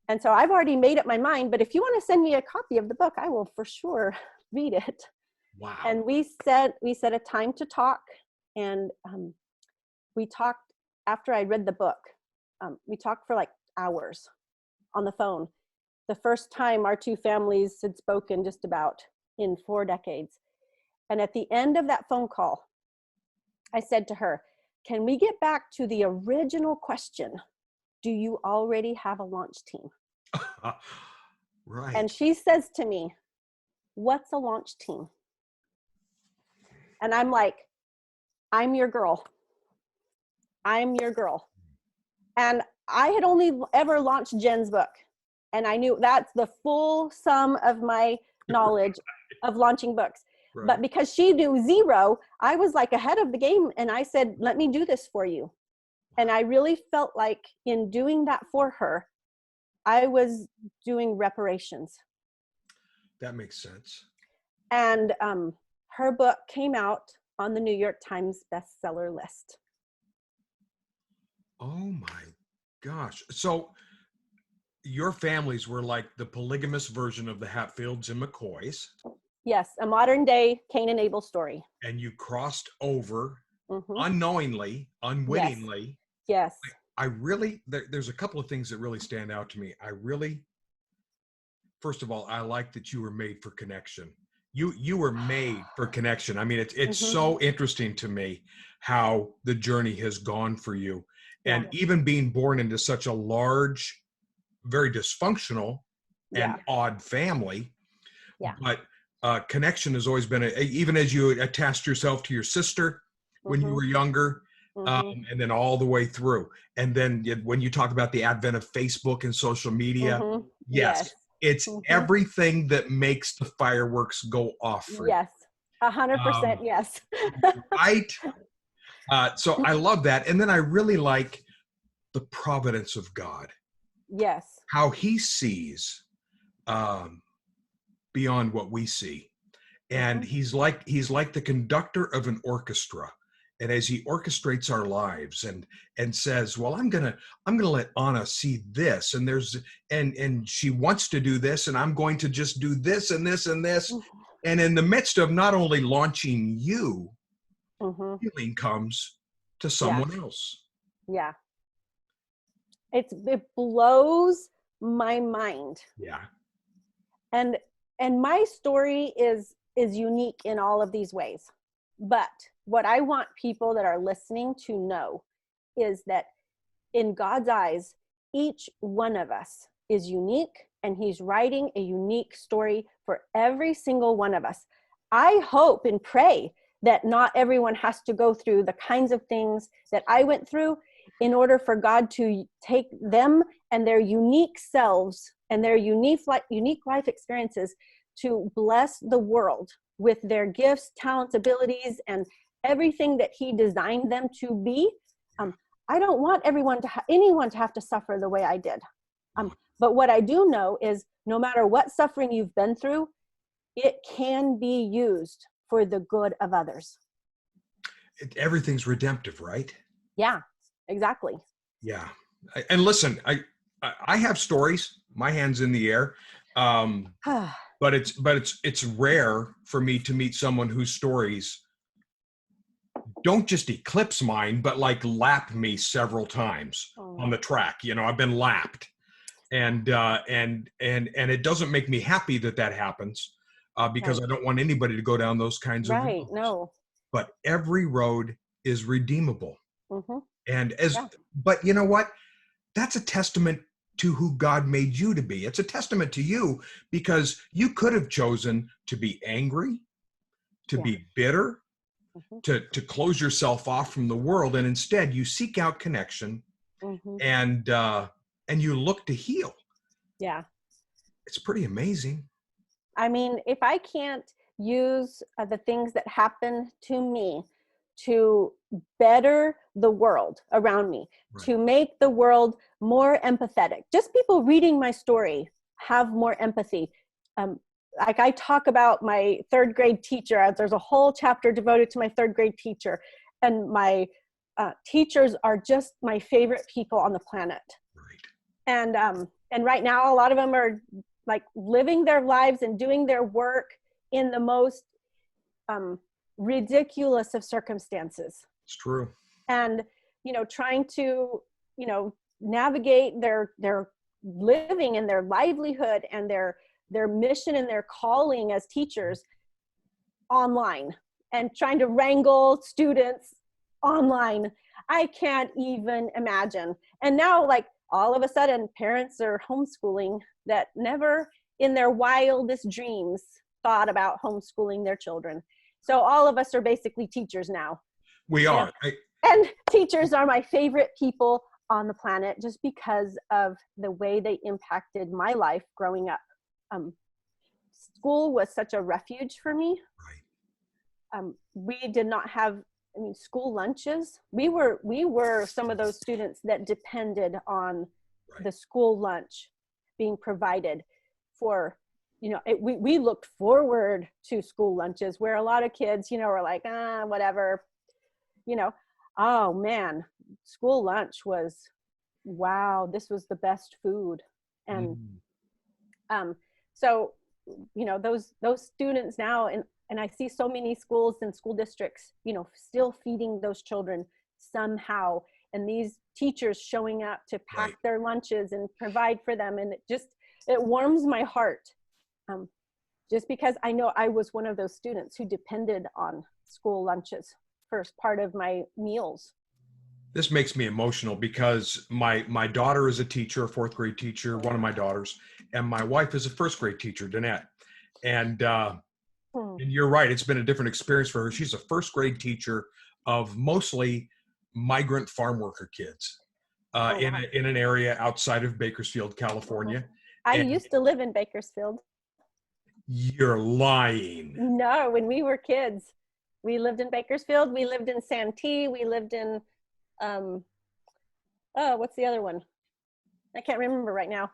And so I've already made up my mind, but if you want to send me a copy of the book, I will for sure read it.
Wow.
And we set a time to talk, and we talked after I read the book. We talked for like hours on the phone. The first time our two families had spoken just about in 4 decades. And at the end of that phone call, I said to her, can we get back to the original question? Do you already have a launch team?
Right.
And she says to me, what's a launch team? And I'm like, I'm your girl. I'm your girl. And I had only ever launched Jen's book. And I knew that's the full sum of my knowledge of launching books. Right. But because she knew zero, I was like ahead of the game. And I said, let me do this for you. And I really felt like in doing that for her, I was doing reparations.
That makes sense.
And her book came out on the New York Times bestseller list.
Oh my gosh. So your families were like the polygamist version of the Hatfields and McCoys.
Yes, a modern day Cain and Abel story.
And you crossed over unknowingly, unwittingly.
Yes.
I really, there's a couple of things that really stand out to me. First of all, I like that you were made for connection. You were made for connection. I mean, it's so interesting to me how the journey has gone for you. And even being born into such a large, very dysfunctional and odd family.
Yeah.
But connection has always been, even as you attached yourself to your sister when you were younger, and then all the way through. And then when you talk about the advent of Facebook and social media, yes. It's everything that makes the fireworks go off for you.
Yes, 100%, yes.
Right? So I love that. And then I really like the providence of God.
Yes.
How he sees beyond what we see. And he's like the conductor of an orchestra. And as he orchestrates our lives and says, well, I'm gonna let Anna see this, and she wants to do this, and I'm going to just do this and this and this. And in the midst of not only launching you, healing comes to someone else.
Yeah. It blows my mind.
Yeah.
And my story is unique in all of these ways. But what I want people that are listening to know is that in God's eyes, each one of us is unique, and he's writing a unique story for every single one of us. I hope and pray that not everyone has to go through the kinds of things that I went through in order for God to take them and their unique selves and their unique life experiences to bless the world with their gifts, talents, abilities, and everything that he designed them to be. I don't want anyone to have to suffer the way I did. But what I do know is no matter what suffering you've been through, it can be used for the good of others.
Everything's redemptive, right?
Yeah, exactly.
Yeah. And listen, I have stories, my hand's in the air. But it's rare for me to meet someone whose stories don't just eclipse mine, but like lap me several times on the track. You know, I've been lapped, and it doesn't make me happy that happens, because
Right.
I don't want anybody to go down those kinds of roads.
No.
But every road is redeemable, and
Yeah.
but you know what? That's a testament to who God made you to be. It's a testament to you, because you could have chosen to be angry, to be bitter, to close yourself off from the world, and instead you seek out connection, and you look to heal.
Yeah.
It's pretty amazing.
I mean, if I can't use the things that happen to me to better the world around me,
Right.
to make the world more empathetic, just people reading my story have more empathy. Like I talk about my third grade teacher, there's a whole chapter devoted to my third grade teacher, and my teachers are just my favorite people on the planet.
Right.
And right now, a lot of them are like living their lives and doing their work in the most ridiculous of circumstances.
It's true.
And, you know, trying to, you know, navigate their living and their livelihood and their mission and their calling as teachers online, and trying to wrangle students online. I can't even imagine. And now, like, all of a sudden, parents are homeschooling that never in their wildest dreams thought about homeschooling their children. So all of us are basically teachers now.
We are.
And teachers are my favorite people on the planet just because of the way they impacted my life growing up. School was such a refuge for me.
Right.
We did not have, school lunches. We were some of those students that depended on the school lunch being provided for, we looked forward to school lunches, where a lot of kids, were like, whatever, oh man, school lunch was, wow, this was the best food. And so, those students now, and I see so many schools and school districts, still feeding those children somehow, and these teachers showing up to pack their lunches and provide for them. And it warms my heart, just because I know I was one of those students who depended on school lunches for part of my meals.
This makes me emotional because my daughter is a teacher, a fourth grade teacher, one of my daughters, and my wife is a first grade teacher, Danette. And you're right, it's been a different experience for her. She's a first grade teacher of mostly migrant farm worker kids in an area outside of Bakersfield, California.
I used to live in Bakersfield.
You're lying.
No, when we were kids, we lived in Bakersfield. We lived in Santee. We lived in, what's the other one? I can't remember right now.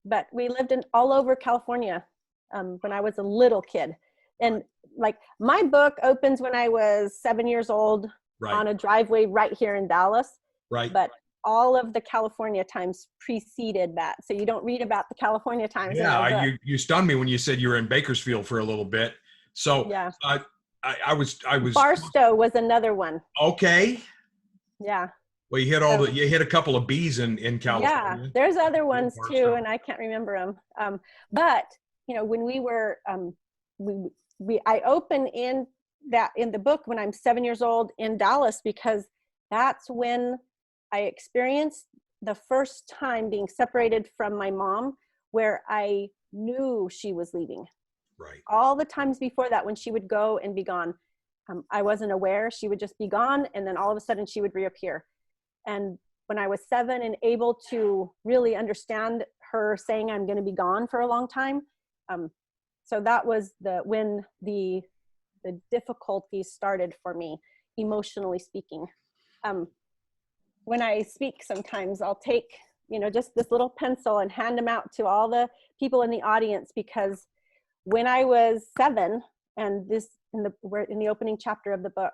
But we lived in all over California when I was a little kid. And like my book opens when I was 7 years old on a driveway right here in Dallas.
Right.
But all of the California Times preceded that. So you don't read about the California Times.
Yeah, you stunned me when you said you were in Bakersfield for a little bit. So
yeah.
I was
Barstow was another one.
Okay.
Yeah.
Well, you hit you hit a couple of B's in California.
Yeah, there's other ones too, and I can't remember them. But you know, when we were, I open in the book when I'm 7 years old in Dallas, because that's when I experienced the first time being separated from my mom, where I knew she was leaving.
Right.
All the times before that, when she would go and be gone, I wasn't aware. She would just be gone, and then all of a sudden she would reappear. And when I was 7 and able to really understand her saying I'm going to be gone for a long time, so that was when the difficulties started for me, emotionally speaking. When I speak, sometimes I'll take, you know, just this little pencil and hand them out to all the people in the audience, because when I was 7, and we're in the opening chapter of the book,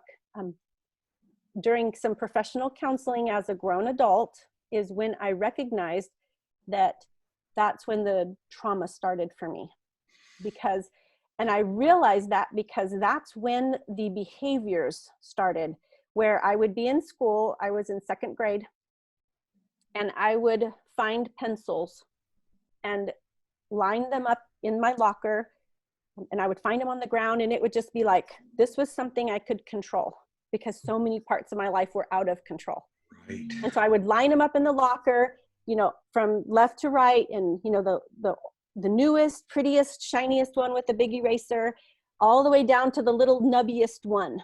during some professional counseling as a grown adult is when I recognized that's when the trauma started for me. And I realized that because that's when the behaviors started, where I would be in school, I was in 2nd grade, and I would find pencils and line them up in my locker, and I would find them on the ground, and it would just be like, this was something I could control, because so many parts of my life were out of control.
Right.
And so I would line them up in the locker, you know, from left to right, and, you know, the newest, prettiest, shiniest one with the big eraser, all the way down to the little nubbiest one.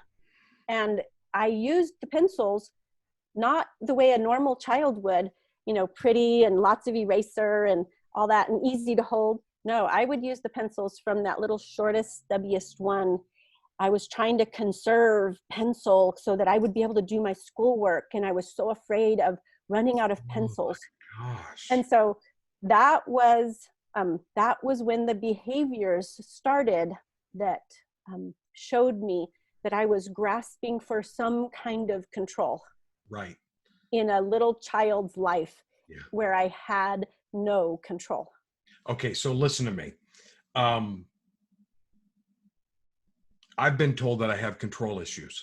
And I used the pencils not the way a normal child would, you know, pretty and lots of eraser and all that and easy to hold. No, I would use the pencils from that little shortest, stubbiest one. I was trying to conserve pencil so that I would be able to do my schoolwork, and I was so afraid of running out of pencils.
Oh my gosh.
And so that was when the behaviors started that showed me that I was grasping for some kind of control.
Right.
In a little child's life,
yeah.
where I had no control.
Okay, so listen to me. I've been told that I have control issues.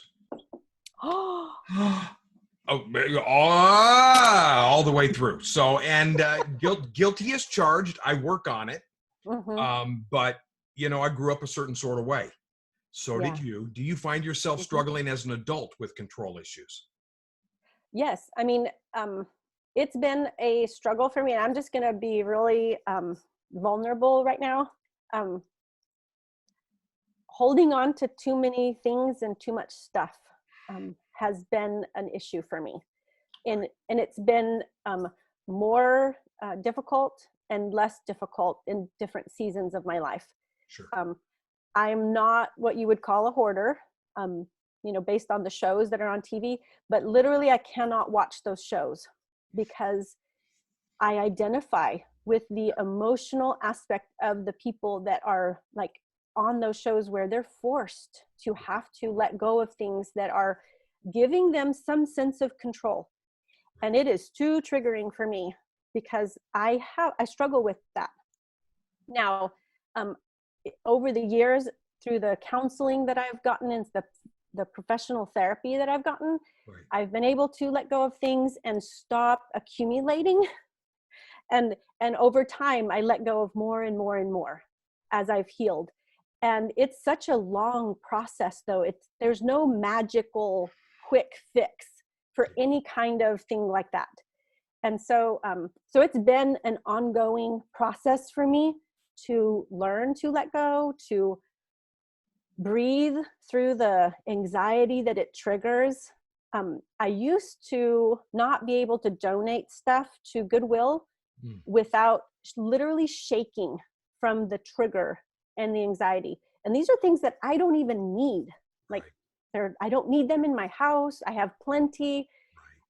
Oh, all the way through. So, and guilty as charged. I work on it.
Mm-hmm.
But, you know, I grew up a certain sort of way. So
Yeah.
did you. Do you find yourself struggling as an adult with control issues?
Yes. I mean, it's been a struggle for me, and I'm just going to be really vulnerable right now. Holding on to too many things and too much stuff has been an issue for me. And it's been more difficult and less difficult in different seasons of my life.
Sure.
I'm not what you would call a hoarder, you know, based on the shows that are on TV, but literally I cannot watch those shows because I identify with the emotional aspect of the people that are like on those shows, where they're forced to have to let go of things that are giving them some sense of control. And it is too triggering for me, because I struggle with that. Now, over the years, through the counseling that I've gotten and the professional therapy that I've gotten,
right.
I've been able to let go of things and stop accumulating. And over time, I let go of more and more and more as I've healed. And it's such a long process, though. There's no magical quick fix for any kind of thing like that. And so it's been an ongoing process for me to learn to let go, to breathe through the anxiety that it triggers. I used to not be able to donate stuff to Goodwill without literally shaking from the trigger and the anxiety. And these are things that I don't even need. Like, I don't need them in my house. I have plenty. Right.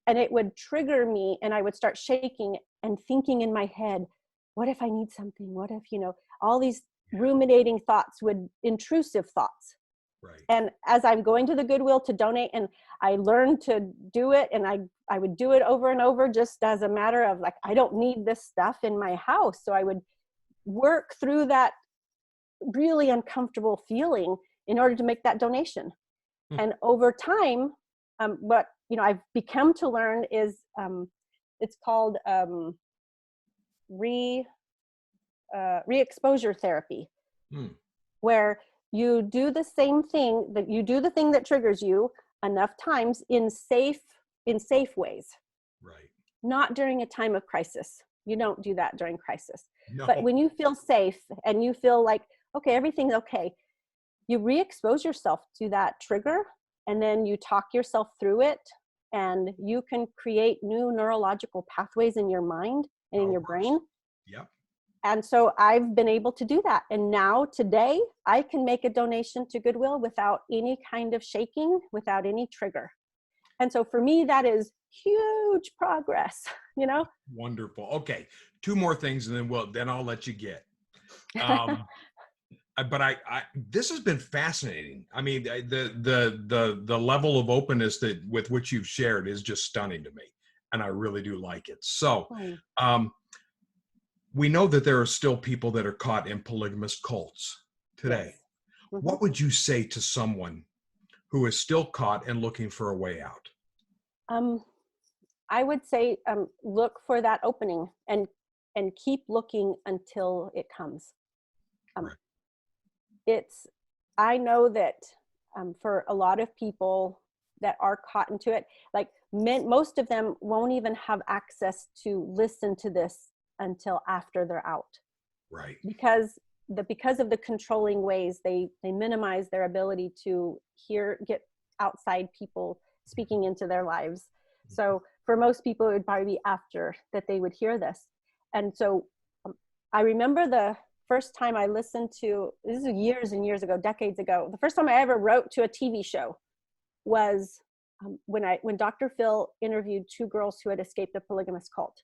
And it would trigger me, and I would start shaking and thinking in my head, what if I need something? What if, you know, all these ruminating thoughts, intrusive thoughts. Right. And as I'm going to the Goodwill to donate, and I learned to do it, and I would do it over and over, just as a matter of like, I don't need this stuff in my house. So I would work through that really uncomfortable feeling in order to make that donation. And over time, what I've become to learn is it's called re-exposure therapy, where you do the same thing, that you do the thing that triggers you enough times in safe ways.
Right.
Not during a time of crisis. You don't do that during crisis.
No.
But when you feel safe and you feel like, okay, everything's okay, you re-expose yourself to that trigger, and then you talk yourself through it, and you can create new neurological pathways in your mind and in your brain.
Yep.
And so I've been able to do that. And now today I can make a donation to Goodwill without any kind of shaking, without any trigger. And so for me, that is huge progress,
Wonderful. Okay. 2 more things and then I'll let you get. But this has been fascinating. I mean, the level of openness with which you've shared is just stunning to me. And I really do like it. So, we know that there are still people that are caught in polygamous cults today.
Yes.
What would you say to someone who is still caught and looking for a way out?
I would say look for that opening and keep looking until it comes.
Right.
I know that for a lot of people that are caught into it, like most of them won't even have access to listen to this until after they're out.
Right.
Because of the controlling ways, they minimize their ability to get outside people speaking into their lives. So for most people, it would probably be after that they would hear this. And so I remember the first time I listened to, this is years and years ago, decades ago, the first time I ever wrote to a TV show was when Dr. Phil interviewed 2 girls who had escaped a polygamous cult.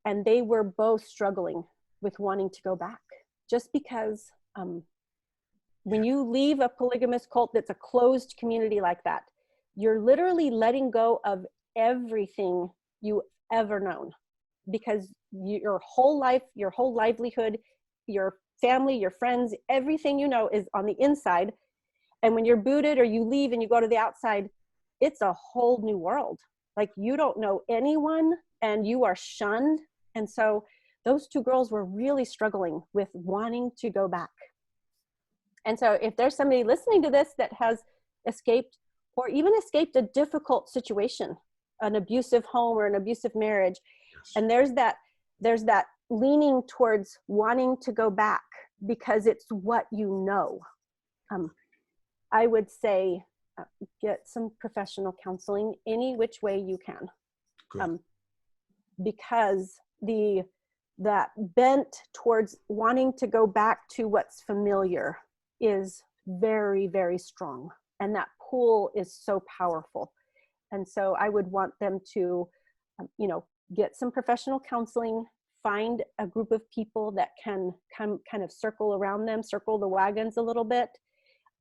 And they were both struggling with wanting to go back, just because when you leave a polygamous cult that's a closed community like that, you're literally letting go of everything you ever known, because your whole life, your whole livelihood, your family, your friends, everything you know is on the inside. And when you're booted or you leave and you go to the outside, it's a whole new world. Like, you don't know anyone and you are shunned. And so those 2 girls were really struggling with wanting to go back. And so if there's somebody listening to this that has escaped, or even escaped a difficult situation, an abusive home or an abusive marriage, and there's that leaning towards wanting to go back because it's what you know, I would say get some professional counseling any which way you can. Because that bent towards wanting to go back to what's familiar is very, very strong. And that pull is so powerful. And so I would want them to, get some professional counseling, find a group of people that can kind of circle around them, circle the wagons a little bit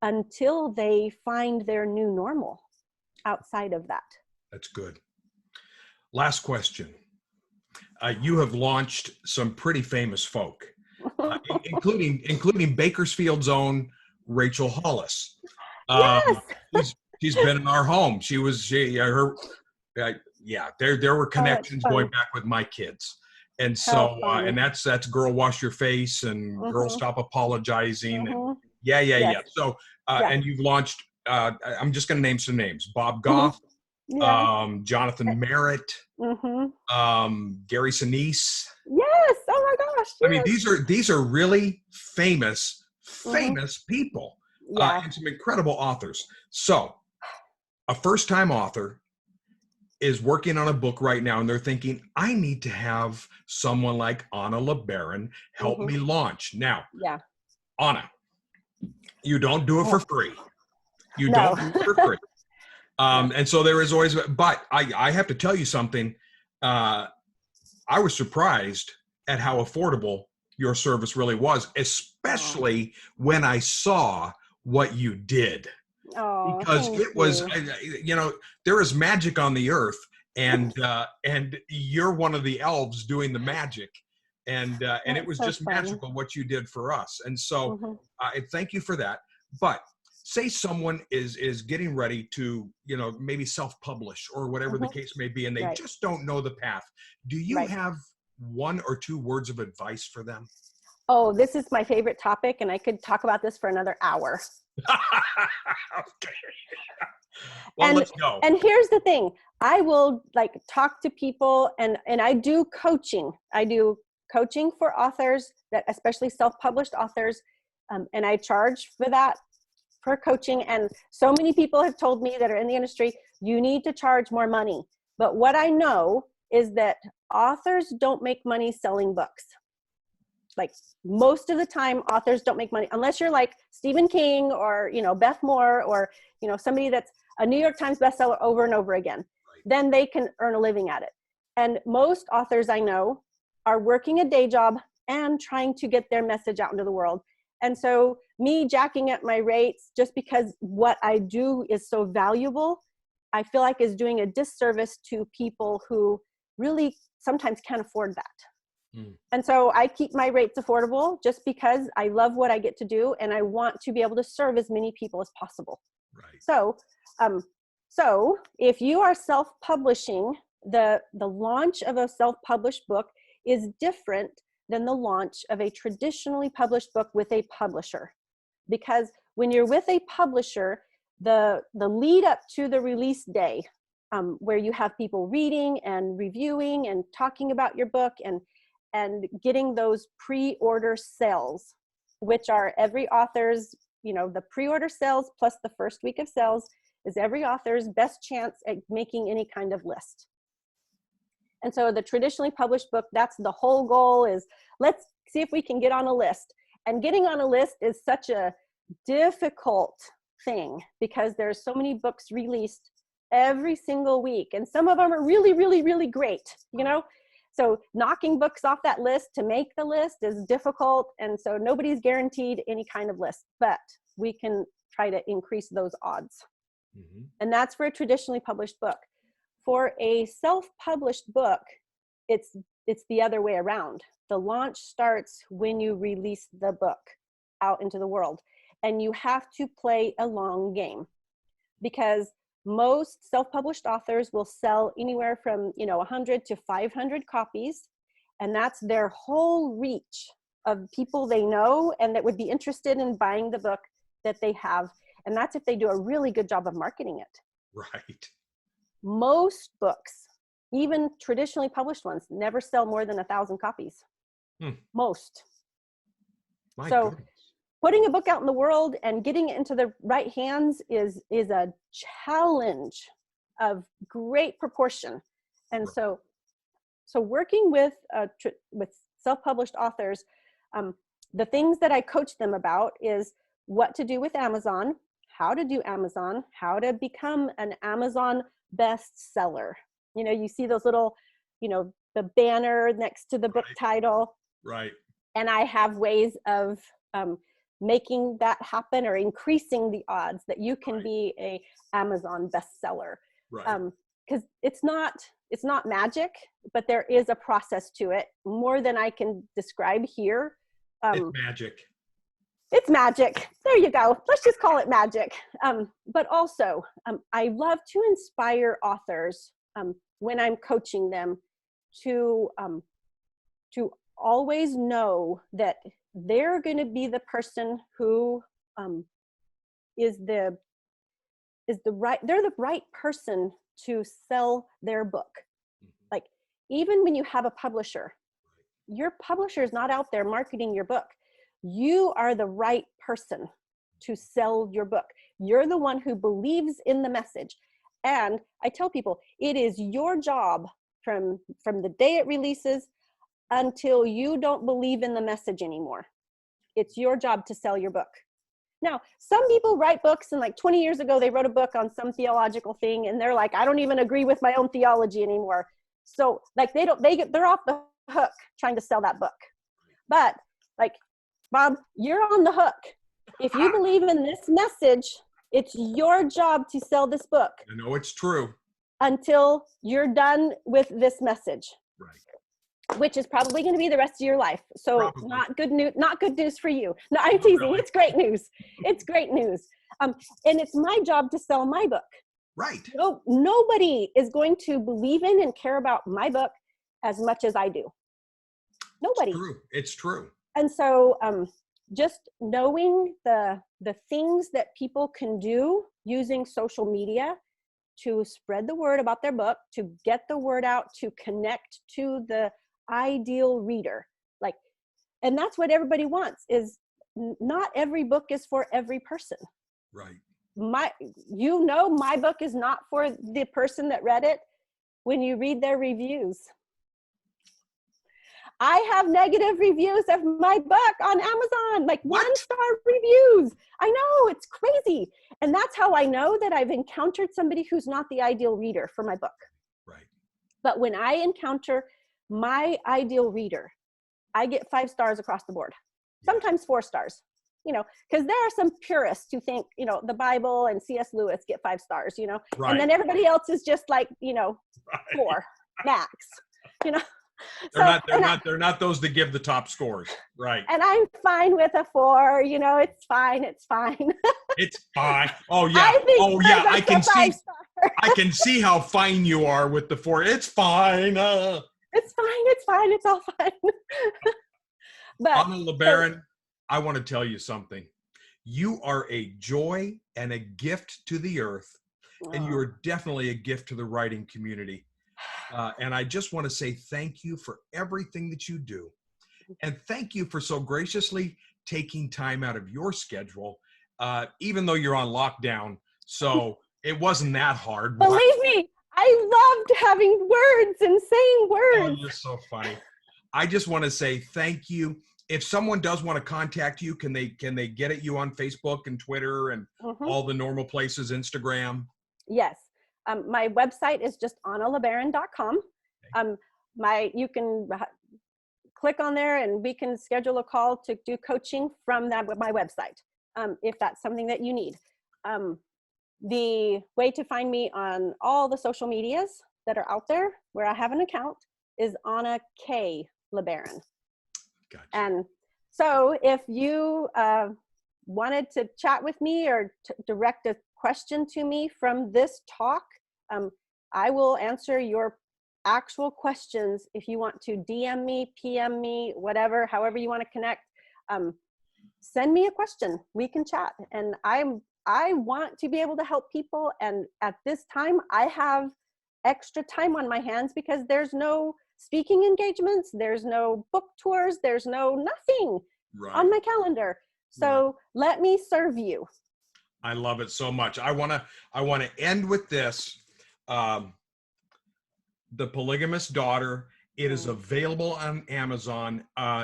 until they find their new normal outside of that. That's
good. Last question. You have launched some pretty famous folk, including Bakersfield's own Rachel Hollis.
Yes.
She's been in our home. There were connections going back with my kids. And so, and that's Girl Wash Your Face and Girl Stop Apologizing. And yeah. So, and you've launched, I'm just going to name some names: Bob Goff, Jonathon Merritt, Gary Sinise.
Yes. Oh my gosh. Yes.
I mean, these are really famous people, and some incredible authors. So a first-time author is working on a book right now, and they're thinking, I need to have someone like Anna LeBaron help me launch. Now, Anna, you don't do it for free. You don't do it for free. And so there is always, but I have to tell you something. I was surprised at how affordable your service really was, especially when I saw what you did. Because it was, there is magic on the earth, and you're one of the elves doing the magic, and it was just magical what you did for us. And so I thank you for that. But say someone is getting ready to, maybe self-publish or whatever the case may be, and they
Right.
just don't know the path. Do you
Right.
have 1 or 2 words of advice for them?
Oh, this is my favorite topic, and I could talk about this for another hour.
Okay. Well, let's go.
And here's the thing. I will talk to people, and I do coaching. I do coaching for authors, that especially self-published authors. And I charge for that, for coaching. And so many people have told me that are in the industry, you need to charge more money. But what I know is that authors don't make money selling books. Like most of the time, authors don't make money unless you're like Stephen King or, Beth Moore or, somebody that's a New York Times bestseller over and over again. Right. Then they can earn a living at it. And most authors I know are working a day job and trying to get their message out into the world. And so me jacking up my rates just because what I do is so valuable, I feel like is doing a disservice to people who really sometimes can't afford that. And so I keep my rates affordable just because I love what I get to do and I want to be able to serve as many people as possible. Right. So if you are self-publishing, the launch of a self-published book is different than the launch of a traditionally published book with a publisher. Because when you're with a publisher, the lead up to the release day, where you have people reading and reviewing and talking about your book and getting those pre-order sales, which are every author's, the pre-order sales plus the first week of sales is every author's best chance at making any kind of list. And so the traditionally published book, that's the whole goal, is let's see if we can get on a list. And getting on a list is such a difficult thing because there's so many books released every single week. And some of them are really, really, really great, So knocking books off that list to make the list is difficult. And so nobody's guaranteed any kind of list, but we can try to increase those odds. Mm-hmm. And that's for a traditionally published book. For a self-published book, it's the other way around. The launch starts when you release the book out into the world. And you have to play a long game because most self-published authors will sell anywhere from 100 to 500 copies, and that's their whole reach of people they know and that would be interested in buying the book that they have. And that's if they do a really good job of marketing it.
Right.
Most books, even traditionally published ones, never sell more than 1,000 copies. Most.
My
so
goodness.
Putting a book out in the world and getting it into the right hands is a challenge of great proportion. And right. So working with self-published authors, the things that I coach them about is what to do with Amazon, how to do Amazon, how to become an Amazon bestseller. You see those little, the banner next to the book title.
Right. And
I have ways of making that happen or increasing the odds that you can be a Amazon bestseller. Right. Because it's not magic, but there is a process to it, more than I can describe here.
It's magic.
It's magic. There you go. Let's just call it magic. But also, I love to inspire authors when I'm coaching them to always know that they're going to be the person who is the right person to sell their book. Mm-hmm. Like even when you have a publisher, your publisher is not out there marketing your book. You are the right person to sell your book. You're the one who believes in the message. And I tell people, it is your job from the day it releases until you don't believe in the message anymore. It's your job to sell your book. Now, some people write books and 20 years ago, they wrote a book on some theological thing and they're like, I don't even agree with my own theology anymore. So they're off the hook trying to sell that book. But Bob, you're on the hook. If you believe in this message, it's your job to sell this book.
I know it's true.
Until you're done with this message.
Right.
Which is probably going to be the rest of your life. So
probably.
Not good news for you. No, I'm teasing. Really. It's great news. It's great news. And it's my job to sell my book.
Right.
No, nobody is going to believe in and care about my book as much as I do. Nobody.
It's true. It's true.
And so just knowing the things that people can do using social media to spread the word about their book, to get the word out, to connect to the ideal reader. Like, and that's what everybody wants, is not every book is for every person.
Right.
My book is not for the person that read it when you read their reviews. I have negative reviews of my book on Amazon, like
What?
1-star reviews. I know, it's crazy. And that's how I know that I've encountered somebody who's not the ideal reader for my book.
Right.
But when I encounter my ideal reader, I get 5 stars across the board, sometimes 4 stars, because there are some purists who think, the Bible and C.S. Lewis get 5 stars,
Right.
and then everybody else is just like,
Right.
4 max,
They're not those that give the top scores. Right.
And I'm fine with a 4, it's fine. It's fine.
It's fine. Oh yeah. I can see. I can see how fine you are with the 4. It's fine.
It's fine. It's all fine. But
Anna LeBaron, I want to tell you something. You are a joy and a gift to the earth, and you are definitely a gift to the writing community. And I just want to say thank you for everything that you do. And thank you for so graciously taking time out of your schedule, even though you're on lockdown. So it wasn't that hard.
Believe me, I loved having words and saying words.
Oh, you're so funny. I just want to say thank you. If someone does want to contact you, can they get at you on Facebook and Twitter and all the normal places, Instagram?
Yes. My website is just annalebaron.com. You can click on there and we can schedule a call to do coaching from my website, if that's something that you need. The way to find me on all the social medias that are out there where I have an account is Anna K. LeBaron.
Gotcha.
And so if you wanted to chat with me or direct a question to me from this talk, I will answer your actual questions. If you want to DM me, PM me, whatever, however you want to connect, send me a question. We can chat. And I want to be able to help people. And at this time, I have extra time on my hands because there's no speaking engagements, there's no book tours, there's no nothing on my calendar. So let me serve you.
I love it so much. I want to end with this. The Polygamist Daughter. It is available on Amazon.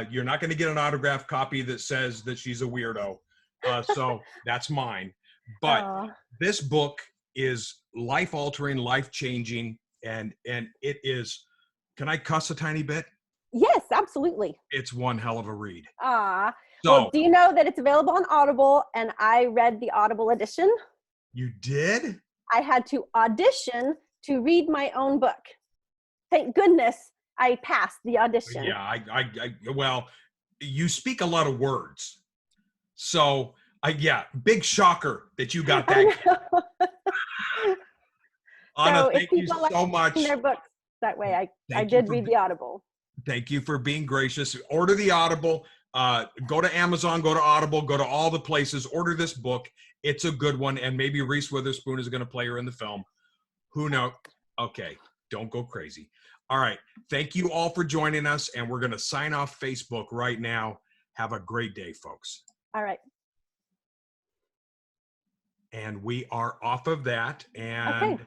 You're not going to get an autographed copy that says that she's a weirdo. So that's mine. But this book is life-altering, life-changing, and it is, can I cuss a tiny bit?
Yes, absolutely.
It's one hell of a read.
Well, do you know that it's available on Audible, and I read the Audible edition?
You did?
I had to audition to read my own book. Thank goodness I passed the audition.
Yeah, well, you speak a lot of words. So, big shocker that you got that. Anna, thank you so much.
Their books that way. I did read the Audible.
Thank you for being gracious. Order the Audible. Go to Amazon, go to Audible, go to all the places. Order this book. It's a good one. And maybe Reese Witherspoon is going to play her in the film. Who knows? Okay, don't go crazy. All right. Thank you all for joining us. And we're going to sign off Facebook right now. Have a great day, folks.
All right.
And we are off of that. And